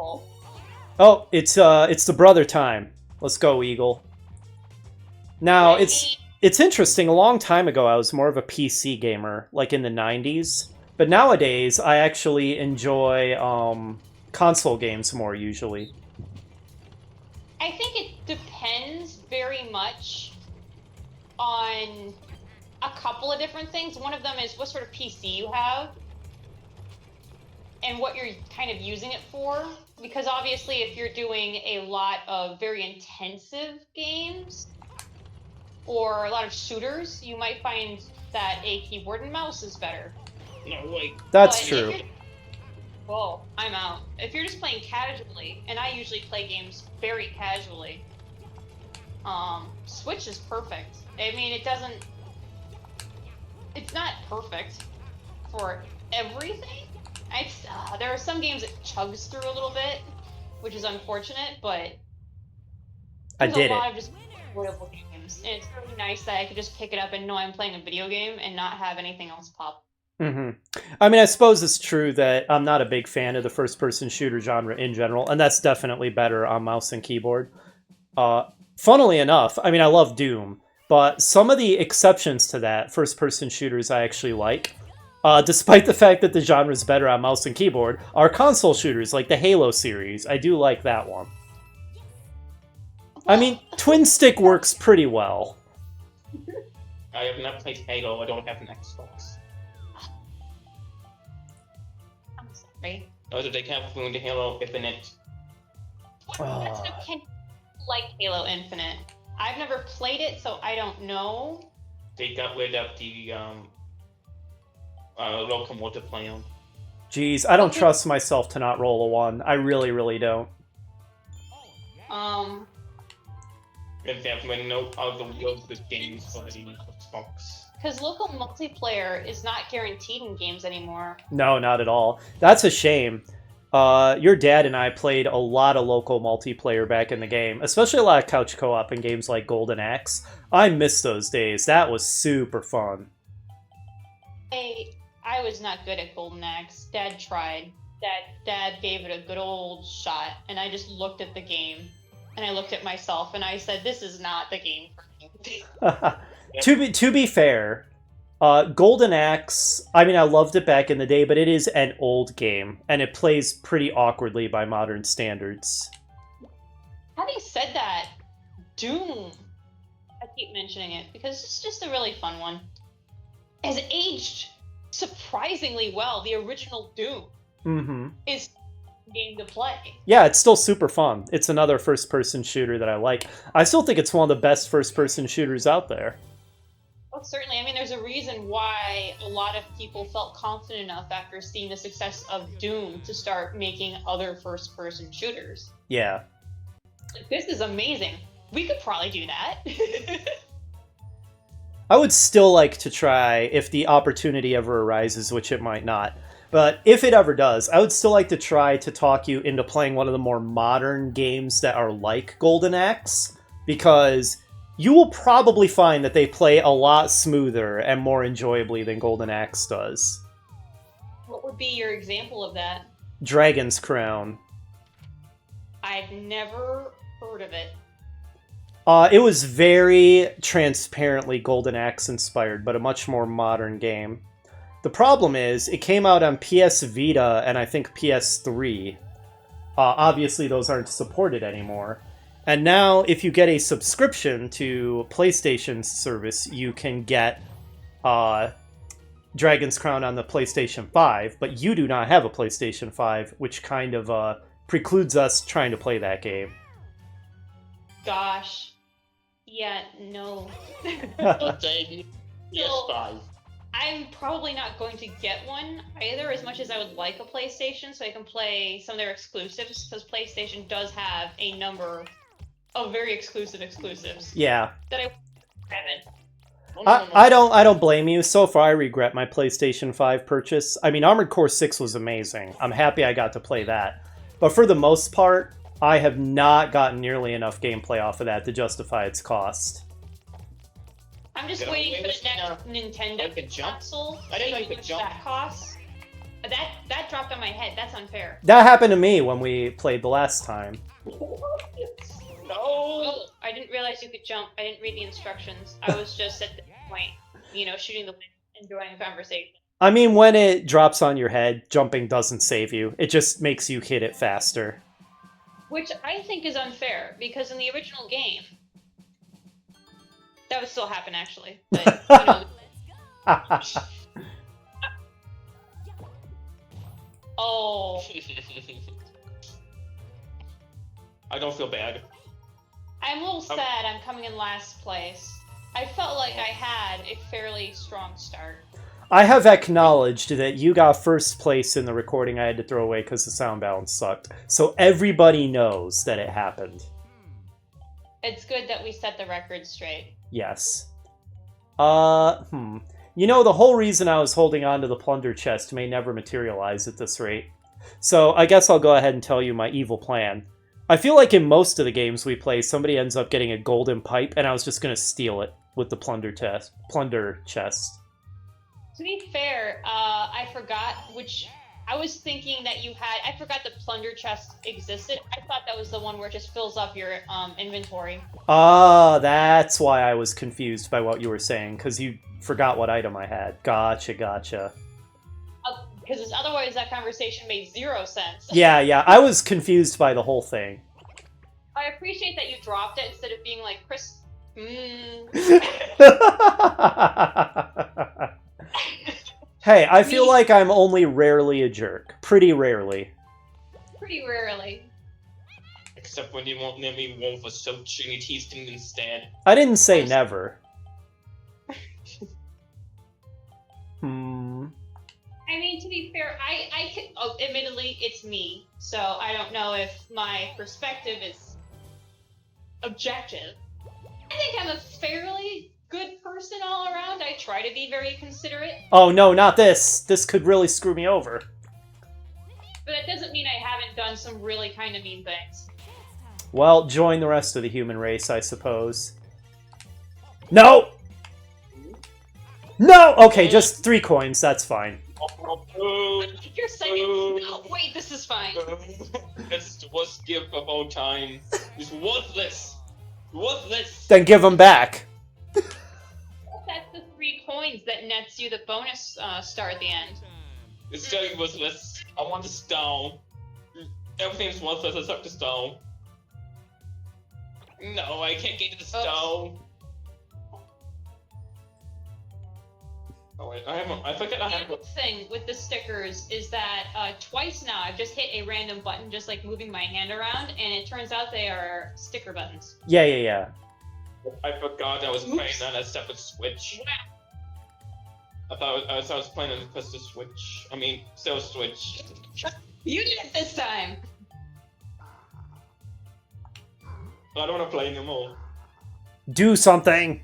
default. Oh, it's the brother time. Let's go, Eagle. Now, it's interesting. A long time ago, I was more of a PC gamer, like in the 90s. But nowadays, I actually enjoy console games more, usually. I think it depends very much on a couple of different things. One of them is what sort of PC you have and what you're kind of using it for. Because obviously, if you're doing a lot of very intensive games or a lot of shooters, you might find that a keyboard and mouse is better. No, wait. That's true. Whoa, I'm out. If you're just playing casually, and I usually play games very casually, Switch is perfect. I mean, it's not perfect for everything. There are some games it chugs through a little bit, which is unfortunate, but there's a lot of just enjoyable games, and it's really nice that I could just pick it up and know I'm playing a video game and not have anything else pop. I mean, I suppose it's true that I'm not a big fan of the first-person shooter genre in general, and that's definitely better on mouse and keyboard. Funnily enough, I mean, I love Doom, but some of the exceptions to that, first-person shooters I actually like, despite the fact that the genre is better on mouse and keyboard, are console shooters, like the Halo series. I do like that one. I mean, Twin Stick works pretty well. I have not played Halo. I don't have an Xbox. Right? Also, they can't ruin the Halo Infinite. Can like Halo Infinite. I've never played it, so I don't know. They got rid of the local multiplayer. Jeez, I don't trust myself to not roll a 1. I really, really don't. In fact, when no other good games for the Xbox. Because local multiplayer is not guaranteed in games anymore. No, not at all. That's a shame. Your dad and I played a lot of local multiplayer back in the game, especially a lot of couch co-op in games like Golden Axe. I miss those days. That was super fun. I was not good at Golden Axe. Dad tried. Dad gave it a good old shot, and I just looked at the game, and I looked at myself, and I said, "This is not the game for me." To be fair, Golden Axe, I mean, I loved it back in the day, but it is an old game, and it plays pretty awkwardly by modern standards. Having said that, Doom, I keep mentioning it because it's just a really fun one, has aged surprisingly well. The original Doom is a game to play. Yeah, it's still super fun. It's another first-person shooter that I like. I still think it's one of the best first-person shooters out there. Well, certainly. I mean, there's a reason why a lot of people felt confident enough after seeing the success of Doom to start making other first-person shooters. Yeah. Like, this is amazing. We could probably do that. I would still like to try, if the opportunity ever arises, which it might not, but if it ever does, I would still like to try to talk you into playing one of the more modern games that are like Golden Axe, because you will probably find that they play a lot smoother and more enjoyably than Golden Axe does. What would be your example of that? Dragon's Crown. I've never heard of it. It was very transparently Golden Axe inspired, but a much more modern game. The problem is, it came out on PS Vita and I think PS3. Obviously, those aren't supported anymore. And now, if you get a subscription to PlayStation's service, you can get Dragon's Crown on the PlayStation 5, but you do not have a PlayStation 5, which kind of precludes us trying to play that game. Gosh. Yeah, no. PS5. I'm probably not going to get one either, as much as I would like a PlayStation, so I can play some of their exclusives, because PlayStation does have a number of very exclusives. Yeah. That I haven't. I don't blame you. So far, I regret my PlayStation 5 purchase. I mean, Armored Core 6 was amazing. I'm happy I got to play that. But for the most part, I have not gotten nearly enough gameplay off of that to justify its cost. I'm just waiting for the next Nintendo console. I didn't know you could how much jump. that costs. That dropped on my head. That's unfair. That happened to me when we played the last time. No! Oh, I didn't realize you could jump. I didn't read the instructions. I was just at the point, shooting the wind, enjoying the conversation. I mean, when it drops on your head, jumping doesn't save you. It just makes you hit it faster. Which I think is unfair, because in the original game, that would still happen, actually. But, Oh. I don't feel bad. I'm a little sad I'm coming in last place. I felt like I had a fairly strong start. I have acknowledged that you got first place in the recording I had to throw away because the sound balance sucked. So everybody knows that it happened. It's good that we set the record straight. Yes. The whole reason I was holding on to the plunder chest may never materialize at this rate. So I guess I'll go ahead and tell you my evil plan. I feel like in most of the games we play, somebody ends up getting a golden pipe, and I was just going to steal it with the plunder chest. To be fair, I forgot which... I was thinking that you had... I forgot the plunder chest existed. I thought that was the one where it just fills up your inventory. That's why I was confused by what you were saying, because you forgot what item I had. Gotcha. Because otherwise that conversation made zero sense. Yeah, I was confused by the whole thing. I appreciate that you dropped it instead of being like, Chris... Hey, I feel like I'm only rarely a jerk. Pretty rarely. Pretty rarely. Except when you won't let me wolf was so chilly teasing instead. I didn't say never. I mean, to be fair, I can... Oh, admittedly, it's me, so I don't know if my perspective is objective. I think I'm a fairly good person all around. I try to be very considerate. Oh no, not this. This could really screw me over. But that doesn't mean I haven't done some really kind of mean things. Well, join the rest of the human race, I suppose. No! No! Okay, just 3 coins. That's fine. You're saying, no, wait, this is fine. That's the worst gift of all time. It's worthless. Worthless. Then give them back. That's the 3 coins that nets you the bonus star at the end. It's very worthless. I want the stone. Everything's worthless except the stone. No, I can't get to the stone. Oh wait, I forget I have The thing with the stickers is that twice now I've just hit a random button, just like moving my hand around, and it turns out they are sticker buttons. Yeah. I forgot I was playing on a separate Switch. I thought I was playing on the Switch. I mean, still Switch. You did it this time! I don't want to play anymore. Do something!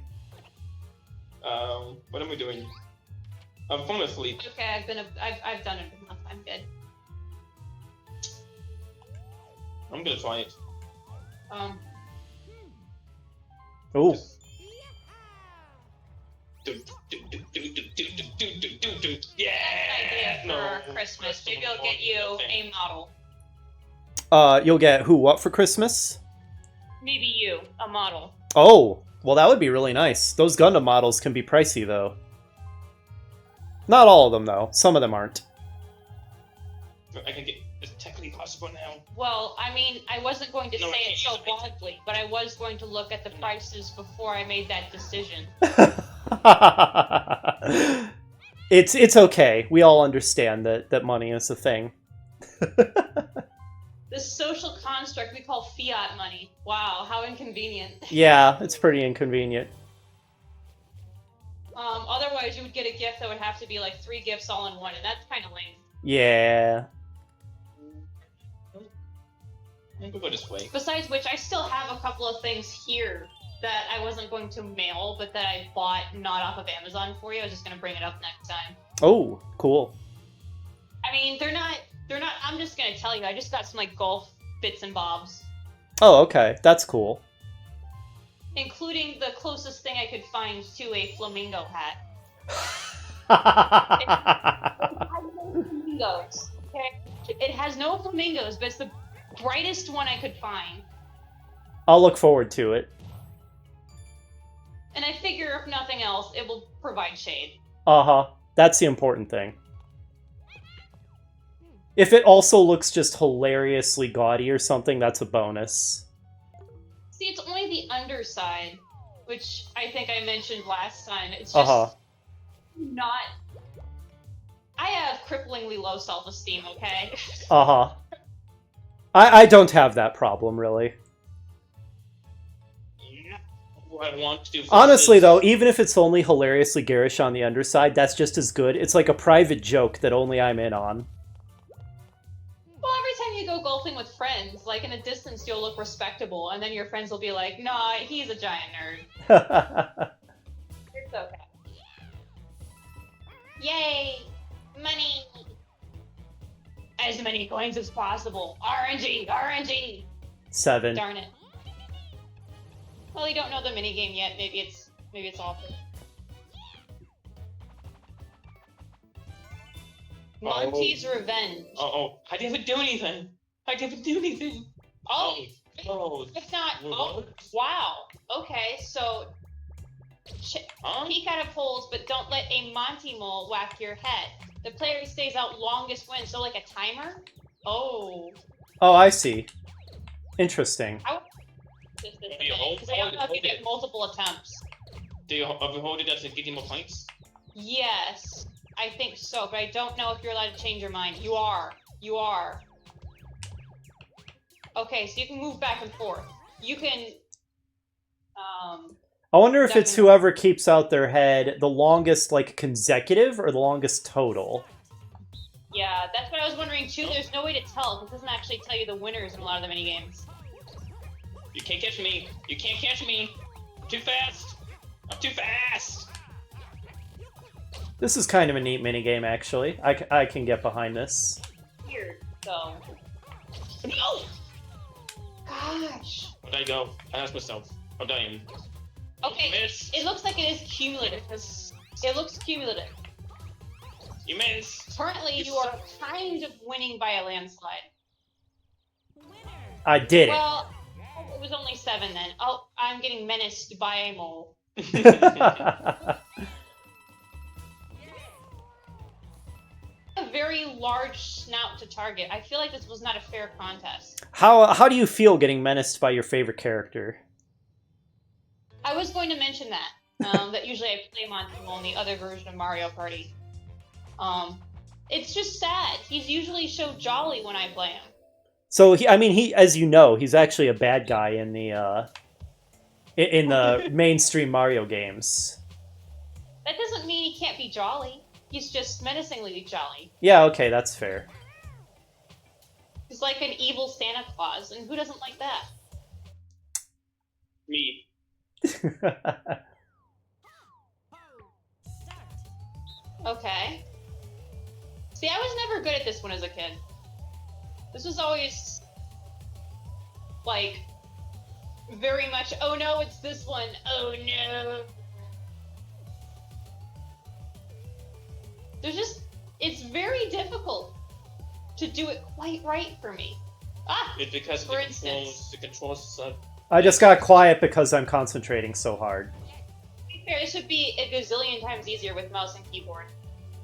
What am I doing? I'm falling asleep. Okay, I've done it enough. I'm good. I'm gonna try it. Oh. Yeah! For Christmas, maybe I'll get you a model. You'll get who, what for Christmas? Maybe you, a model. Oh, well that would be really nice. Those Gundam models can be pricey, though. Not all of them, though. Some of them aren't. I can get... It's technically possible now. Well, I mean, I wasn't going to say it so broadly, but I was going to look at the prices before I made that decision. It's okay. We all understand that money is a thing. This social construct we call fiat money. Wow, how inconvenient. Yeah, it's pretty inconvenient. Otherwise, you would get a gift that would have to be like 3 gifts all in one, and that's kind of lame. Yeah. I can go this way. Besides which, I still have a couple of things here that I wasn't going to mail, but that I bought not off of Amazon for you. I was just going to bring it up next time. Oh, cool. I mean, they're not, I'm just going to tell you, I just got some, like, golf bits and bobs. Oh, okay. That's cool. Including the closest thing I could find to a flamingo hat. It has no flamingos, okay? It has no flamingos, but it's the brightest one I could find. I'll look forward to it. And I figure, if nothing else, it will provide shade. Uh-huh. That's the important thing. If it also looks just hilariously gaudy or something, that's a bonus. See, it's only the underside, which I think I mentioned last time. It's just not... I have cripplingly low self-esteem, okay? Uh-huh. I don't have that problem, really. Yeah. What I want to do Honestly, though, even if it's only hilariously garish on the underside, that's just as good. It's like a private joke that only I'm in on. Well, every time you go golfing with friends, like in a distance, you'll look respectable, and then your friends will be like, "Nah, he's a giant nerd." It's okay. Yay! Money! As many coins as possible. RNG! RNG! 7. Darn it. Well, you don't know the minigame yet. Maybe it's awful. Monty's Revenge. I didn't even do anything. Oh, Oh. it's not. Oh, wow. Okay, so peek out of holes, but don't let a Monty mole whack your head. The player who stays out longest wins. So like a timer. Oh. Oh, I see. Interesting. you hold Because I don't know if you it? get multiple attempts. Do you hold it as to get more points? Yes, I think so, but I don't know if you're allowed to change your mind. You are. You are. Okay, so you can move back and forth. You can, I wonder if it's whoever keeps out their head the longest, like, consecutive or the longest total. yeah, that's what I was wondering too. There's no way to tell, because it doesn't actually tell you the winners in a lot of the minigames. You can't catch me. You can't catch me. I'm too fast. I'm too fast. This is kind of a neat minigame, actually. I can get behind this. Weird, so. No! Gosh. Where'd I go? I asked myself. I'm dying. Okay, Miss. it looks like it is cumulative. It looks cumulative. You missed. Currently, you are kind of winning by a landslide. I did it. Well, it was only 7 then. Oh, I'm getting menaced by a mole. A very large snout to target. I feel like this was not a fair contest. How do you feel getting menaced by your favorite character? I was going to mention that. That usually I play Monty on the other version of Mario Party. It's just sad. He's usually so jolly when I play him. So he, as you know, he's actually a bad guy in the mainstream Mario games. That doesn't mean he can't be jolly. He's just menacingly jolly. Yeah, okay, that's fair. He's like an evil Santa Claus, and who doesn't like that? Me. Okay. See, I was never good at this one as a kid. This was always, like, very much, oh no, it's this one, oh no. It's very difficult to do it quite right for me. It's because for instance. the controls suck. I just got quiet because I'm concentrating so hard. To be fair, this would be a gazillion times easier with mouse and keyboard.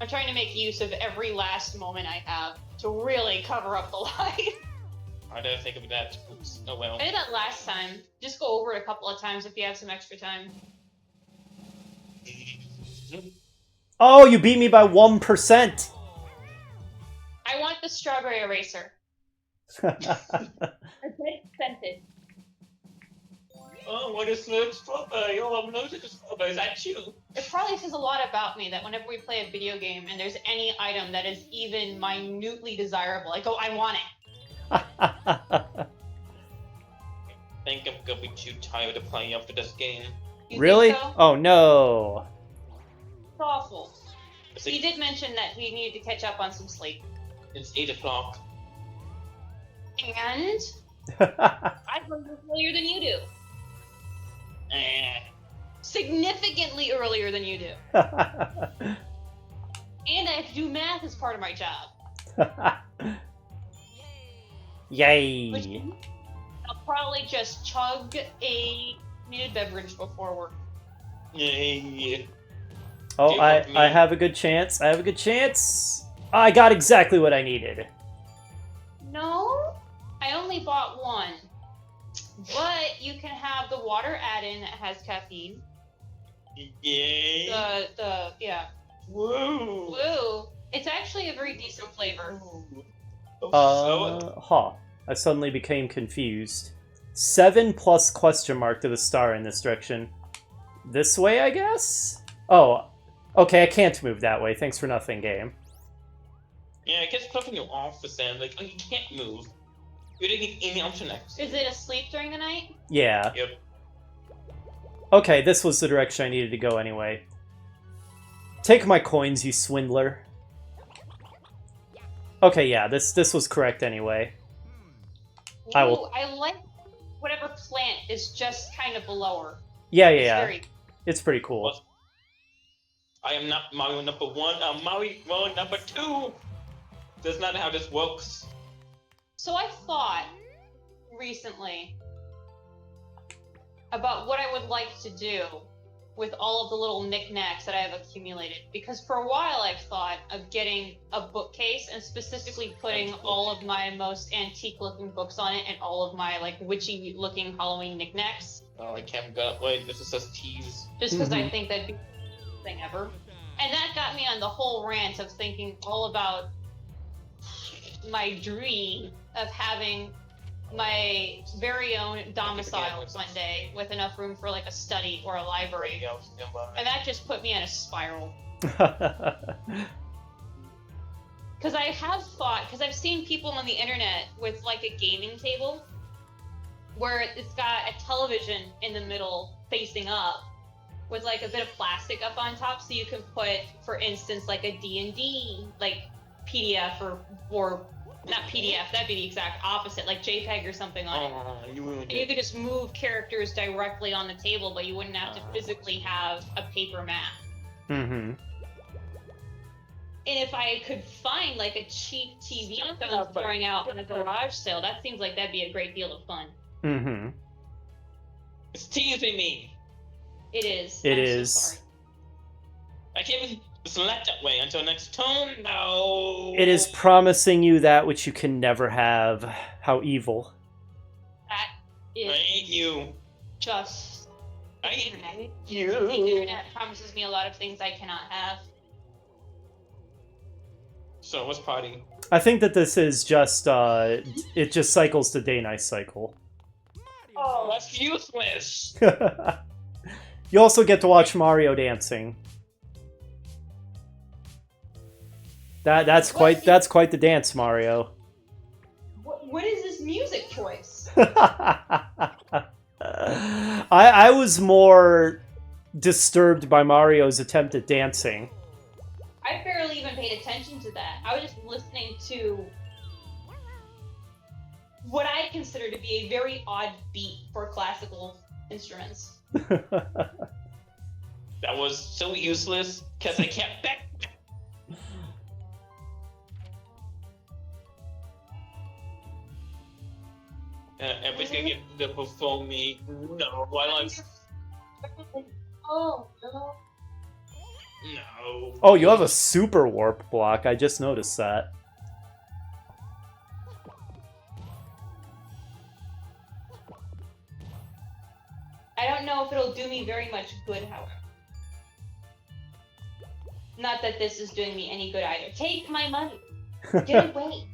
I'm trying to make use of every last moment I have to really cover up the line. I didn't think of that. Oops. Oh well. I did that last time. Just go over it a couple of times if you have some extra time. Oh, you beat me by 1%. I want the strawberry eraser. A bit scented. Oh, what is the strawberry? Oh, I'm allergic to strawberry. Is that you? It probably says a lot about me that whenever we play a video game and there's any item that is even minutely desirable, I go, I want it. I think I'm gonna be too tired to play after this game. You Really? think so? Oh no. It's awful. It's, He did mention that he needed to catch up on some sleep. it's 8 o'clock. And I go earlier than you do. Significantly earlier than you do. And I have to do math as part of my job. Yay. Which means I'll probably just chug a needed beverage before work. Yay. Oh, Give I up me. have a good chance. I have a good chance. I got exactly what I needed. No, I only bought one. But you can have the water add-in that has caffeine. Yay. Yeah. Woo. Woo. It's actually a very decent flavor. I suddenly became confused. 7 plus question mark to the star in this direction. This way, I guess? Oh, okay, I can't move that way. Thanks for nothing, game. Yeah, it gets flipping you off for saying, like, oh, you can't move. You didn't get any option next. Is it asleep during the night? Yeah. Yep. Okay, this was the direction I needed to go anyway. Take my coins, you swindler. Okay, yeah, this was correct anyway. I will- Ooh, I like whatever plant is just kind of below her. Yeah, It's yeah, very- it's pretty cool. What? I am not Mario number 1, I'm Mario number 2! That's not how this works. So I thought recently about what I would like to do with all of the little knickknacks that I have accumulated. Because for a while I've thought of getting a bookcase and specifically putting all of my most antique looking books on it and all of my like witchy looking Halloween knickknacks. Oh, I can't go. Wait, this says tease. Just because I think that'd be the best thing ever. And that got me on the whole rant of thinking all about my dream of having my very own domicile one day with enough room for like a study or a library. And that just put me in a spiral. Because I have thought, because I've seen people on the internet with like a gaming table where it's got a television in the middle facing up with like a bit of plastic up on top so you can put, for instance, like a D&D like PDF or not PDF, that'd be the exact opposite, like JPEG or something on it. You ruined And you could just move characters directly on the table, but you wouldn't have to physically have a paper map. Mm-hmm. And if I could find like a cheap TV someone's throwing out in a garage sale, that seems like that'd be a great deal of fun. Mm-hmm. It's teasing me. It is. It I'm is. so sorry. I can't even select that way until next turn. No. It is promising you that which you can never have. How evil. That I is hate you. just I the hate internet. you. The internet promises me a lot of things I cannot have. So what's party? I think that this is just, it just cycles the day-night cycle. Oh, that's useless. You also get to watch Mario dancing. That's quite the dance, Mario. What is this music choice? I was more disturbed by Mario's attempt at dancing. I barely even paid attention to that. I was just listening to what I consider to be a very odd beat for classical instruments. That was so useless because I kept back. Everybody's gonna get the before me. No, why not? Oh, no. No. Oh, you have a super warp block. I just noticed that. I don't know if it'll do me very much good, however. Not that this is doing me any good either. Take my money. Get away.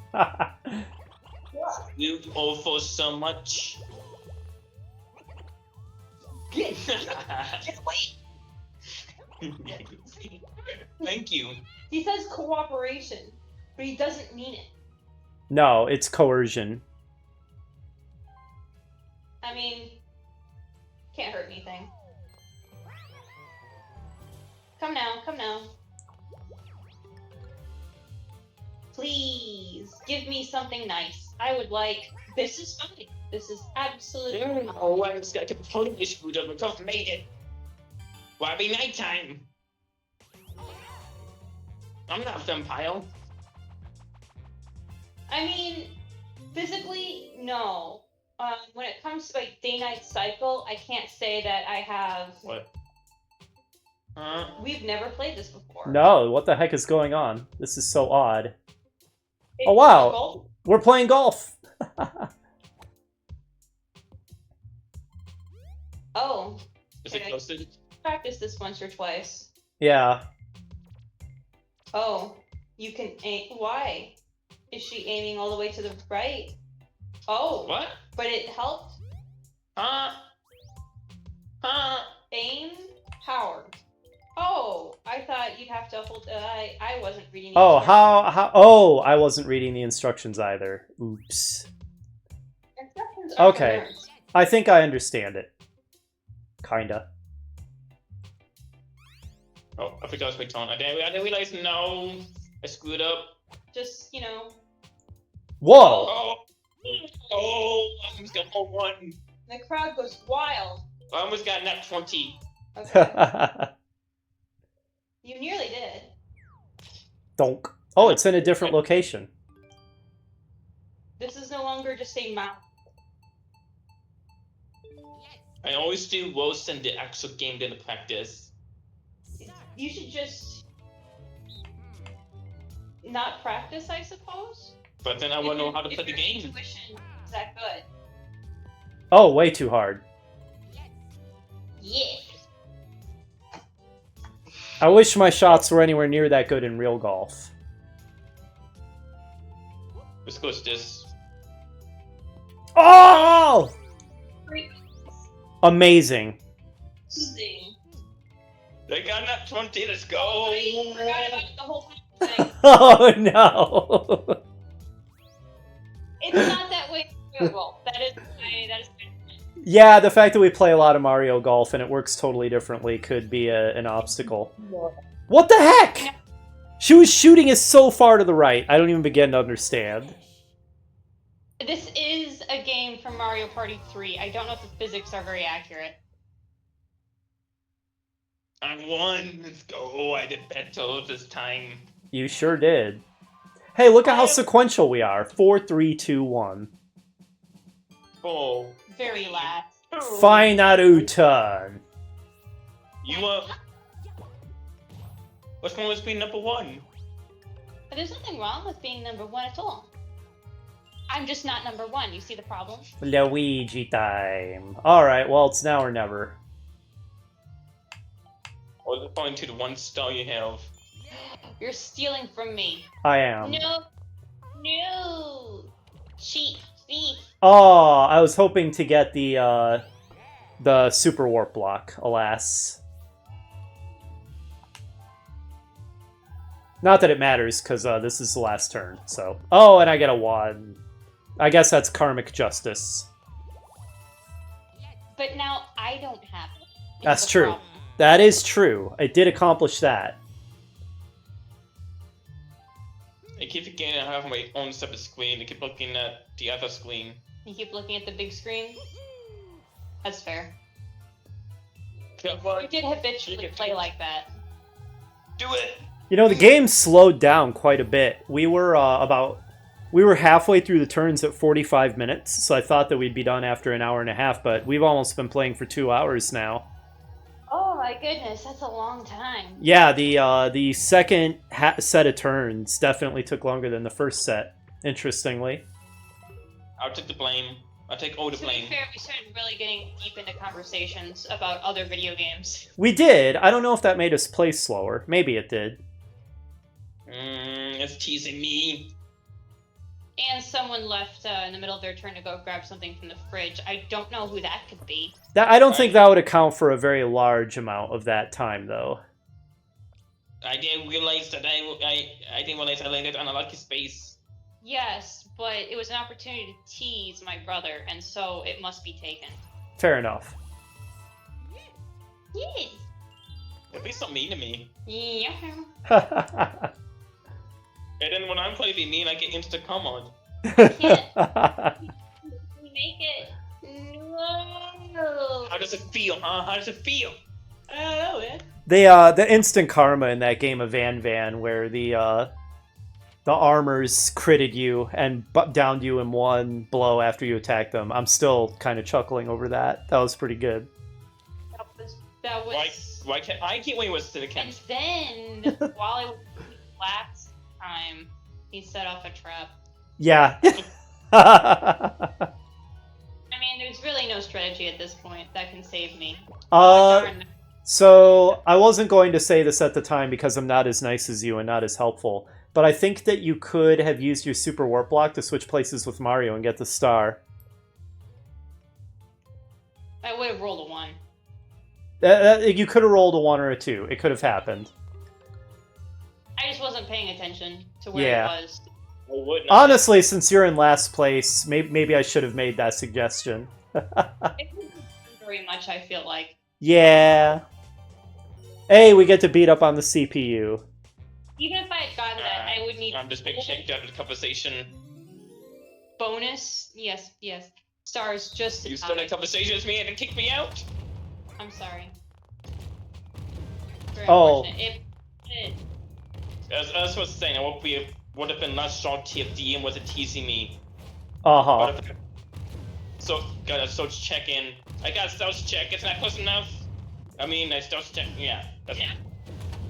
You offer so much. Get away. Thank you. He says cooperation, but he doesn't mean it. No, it's coercion. I mean, can't hurt anything. Come now, come now. Please, give me something nice. I would like... This is fine. This is absolutely fine. Oh, I just got completely screwed up. I just made it. Why be nighttime? I'm not a vampire. I mean, physically, no. When it comes to like day-night cycle, I can't say that I have... What? We've never played this before. No, what the heck is going on? This is so odd. It's Oh, wow. difficult. We're playing golf! Oh, Is it posted? practice this once or twice. Yeah. Oh, you can aim. Why? Is she aiming all the way to the right? Oh, What? but it helped Huh? aim power. Oh, I thought you'd have to hold. I wasn't reading. Oh, how? Oh, I wasn't reading the instructions either. Oops. Instructions are for Okay. nerds. I think I understand it. Kinda. Oh, I forgot to tone. I didn't realize. No, I screwed up. Just Whoa! Oh, oh! I almost got home one. the crowd goes wild. I almost got nat 20. Okay, you nearly did. Donk. Oh, it's in a different location. This is no longer just a mount. I always do worse in the actual game than the practice. You should just not practice, I suppose. But then I won't know how to If play the your game. intuition is that good. Oh, way too hard. Yeah. I wish my shots were anywhere near that good in real golf. Let's go with this. Oh! Great. Amazing. Amazing. They got nat 20. Let's go. I forgot about the whole thing. Oh no! It's not that way for real golf. That is Yeah, the fact that we play a lot of Mario Golf and it works totally differently could be an obstacle. What the heck? She was shooting us so far to the right. I don't even begin to understand. This is a game from Mario Party 3. I don't know if the physics are very accurate. I won. Let's go. I did better this time. You sure did. Hey, look at how sequential we are. 4, 3, 2, 1. Oh. Very last. Final turn. You what's wrong with being number 1? But there's nothing wrong with being number 1 at all. I'm just not number 1. You see the problem? Luigi time. Alright, well, it's now or never. What's the point to the 1 star you have? You're stealing from me. I am. No. No. Cheat. Thief. Oh, I was hoping to get the super warp block, alas. Not that it matters, because this is the last turn, so... Oh, and I get a 1. I guess that's karmic justice. But now I don't have it. That's true. That is true. It did accomplish that. I keep forgetting I have my own separate screen. I keep looking at the other screen. You keep looking at the big screen? That's fair. You You did habitually play like that. Do it! You know, the game slowed down quite a bit. We were halfway through the turns at 45 minutes, so I thought that we'd be done after an hour and a half, but we've almost been playing for 2 hours now. Oh my goodness, that's a long time. Yeah, the second set of turns definitely took longer than the first set, interestingly. I'll take the blame. I'll take all the To be blame. fair, we started really getting deep into conversations about other video games. We did. I don't know if that made us play slower. Maybe it did. It's teasing me. And someone left in the middle of their turn to go grab something from the fridge. I don't know who that could be. I don't think that would account for a very large amount of that time, though. I didn't realize that I didn't realize I landed on a lucky space. Yes, but it was an opportunity to tease my brother, and so it must be taken. Fair enough. Yes. Don't be so mean to me. Yeah. And then when I'm trying to be mean, I get insta comment. We make it. No. How does it feel, huh? How does it feel? I don't know, man. The instant karma in that game of Van, where the armors critted you and downed you in 1 blow after you attacked them. I'm still kind of chuckling over that. That was pretty good. That was. Why can't I keep waiting with the And camp? then, while it was last time, he set off a trap. Yeah. I mean, there's really no strategy at this point that can save me. Darn. So I wasn't going to say this at the time because I'm not as nice as you and not as helpful, but I think that you could have used your super warp block to switch places with Mario and get the star. I would have rolled a 1. You could have rolled a 1 or a 2. It could have happened. I just wasn't paying attention to where it was. Honestly, since you're in last place, maybe I should have made that suggestion. It wasn't very much, I feel like. Yeah. Hey, we get to beat up on the CPU. Even if I had gotten that, I would need I'm just being kicked out of the conversation. bonus. Yes. Stars just to You tie. started a conversation with me and then kicked me out? I'm sorry. Very Oh. unfortunate. It As I was saying, I would have been less shocked if DM wasn't teasing me. Uh-huh. But so, got a stealth check in. I got a stealth check, it's not close enough. I mean, I stealth check, yeah. That's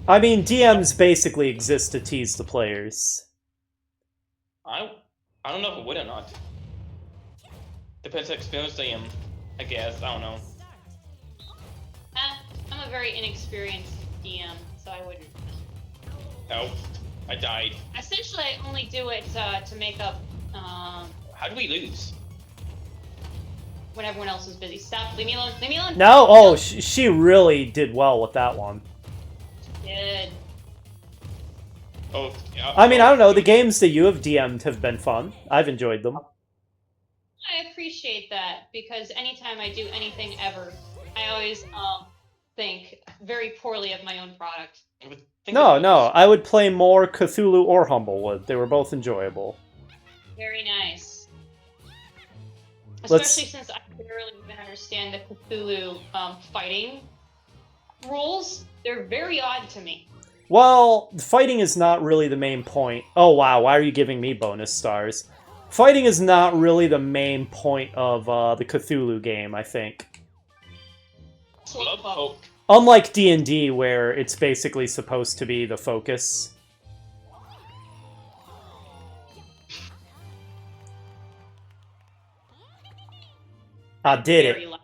I mean, DMs basically exist to tease the players. I don't know if it would or not. Depends how experienced I am, I guess. I don't know. I'm a very inexperienced DM, so I wouldn't. Oh, I died. Essentially, I only do it to make up How do we lose? when everyone else is busy. Stop! Leave me alone! Leave me alone! No, oh, she really did well with that one. Good. Oh, I mean, I don't know, the games that you have DM'd have been fun. I've enjoyed them. I appreciate that because anytime I do anything ever, I always think very poorly of my own product. No, I would play more Cthulhu or Humblewood. They were both enjoyable. Very nice. Let's- Especially since I barely even understand the Cthulhu fighting. rules, they're very odd to me. Well, fighting is not really the main point. Oh wow, why are you giving me bonus stars? Fighting is not really the main point of the Cthulhu game, I think. Blood poke. Unlike D&D, where it's basically supposed to be the focus. I did Very it. loud.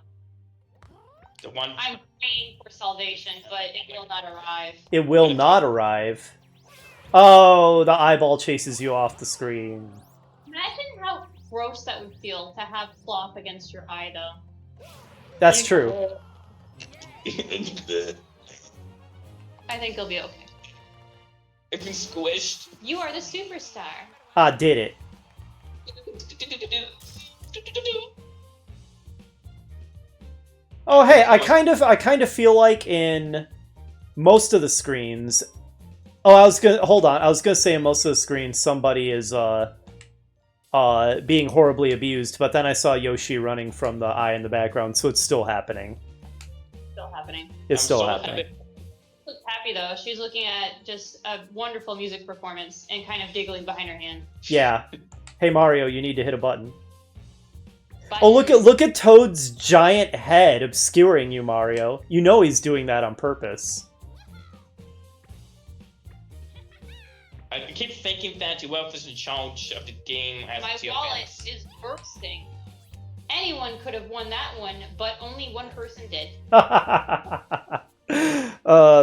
The one. I'm praying for salvation, but it will not arrive. It will not arrive. Oh, the eyeball chases you off the screen. Imagine how gross that would feel to have plop against your eye, though. That's true. I think it'll be okay. It's been squished. You are the superstar. I did it. Oh, hey, I kind of feel like in most of the screens. Oh, hold on. I was gonna say in most of the screens somebody is being horribly abused, but then I saw Yoshi running from the eye in the background, so it's still happening. Still happening. It's still happening. Looks happy though. She's looking at just a wonderful music performance and kind of giggling behind her hand. Yeah. Hey Mario, you need to hit a button. Oh, look at Toad's giant head obscuring you, Mario. You know he's doing that on purpose. I keep thinking that whoever is in charge of the game has My to wallet is bursting. Anyone could have won that one, but only one person did.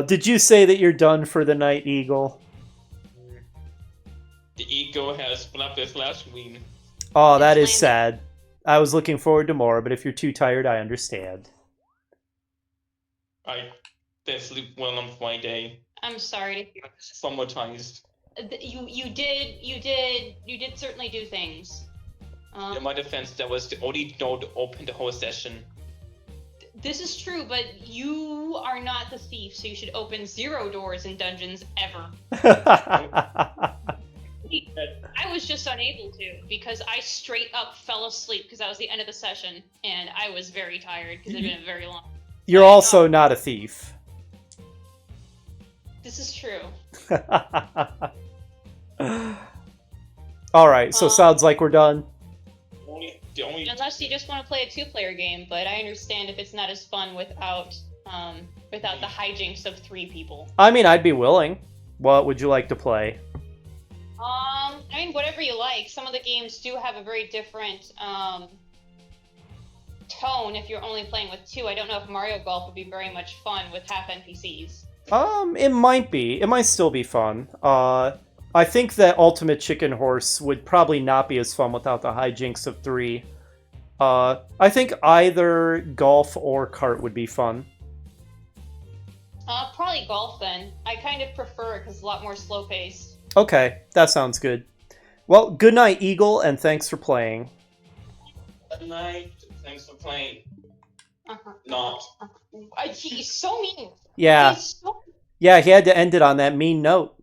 Did you say that you're done for the night, Eagle? The ego has split this last week. Oh, that is sad. I was looking forward to more, but if you're too tired, I understand. I didn't sleep well on Friday. I'm sorry to hear. Traumatized. You did certainly do things. In my defense, that was the only door to open the whole session. This is true, but you are not the thief, so you should open 0 doors in dungeons ever. I was just unable to because I straight up fell asleep because that was the end of the session, and I was very tired because it had been very long. You're also not a thief. This is true. Alright, so sounds like we're done. Unless you just want to play a 2-player game, but I understand if it's not as fun without the hijinks of 3 people. I mean, I'd be willing. What would you like to play? I mean, whatever you like. Some of the games do have a very different tone if you're only playing with 2. I don't know if Mario Golf would be very much fun with half NPCs. It might be. It might still be fun. I think that Ultimate Chicken Horse would probably not be as fun without the hijinks of 3. I think either golf or kart would be fun. Probably golf then. I kind of prefer it because it's a lot more slow-paced. Okay, that sounds good. Well, good night, Eagle, and thanks for playing. Good night. Thanks for playing. Not. He's so mean. Yeah. He's so... Yeah, he had to end it on that mean note.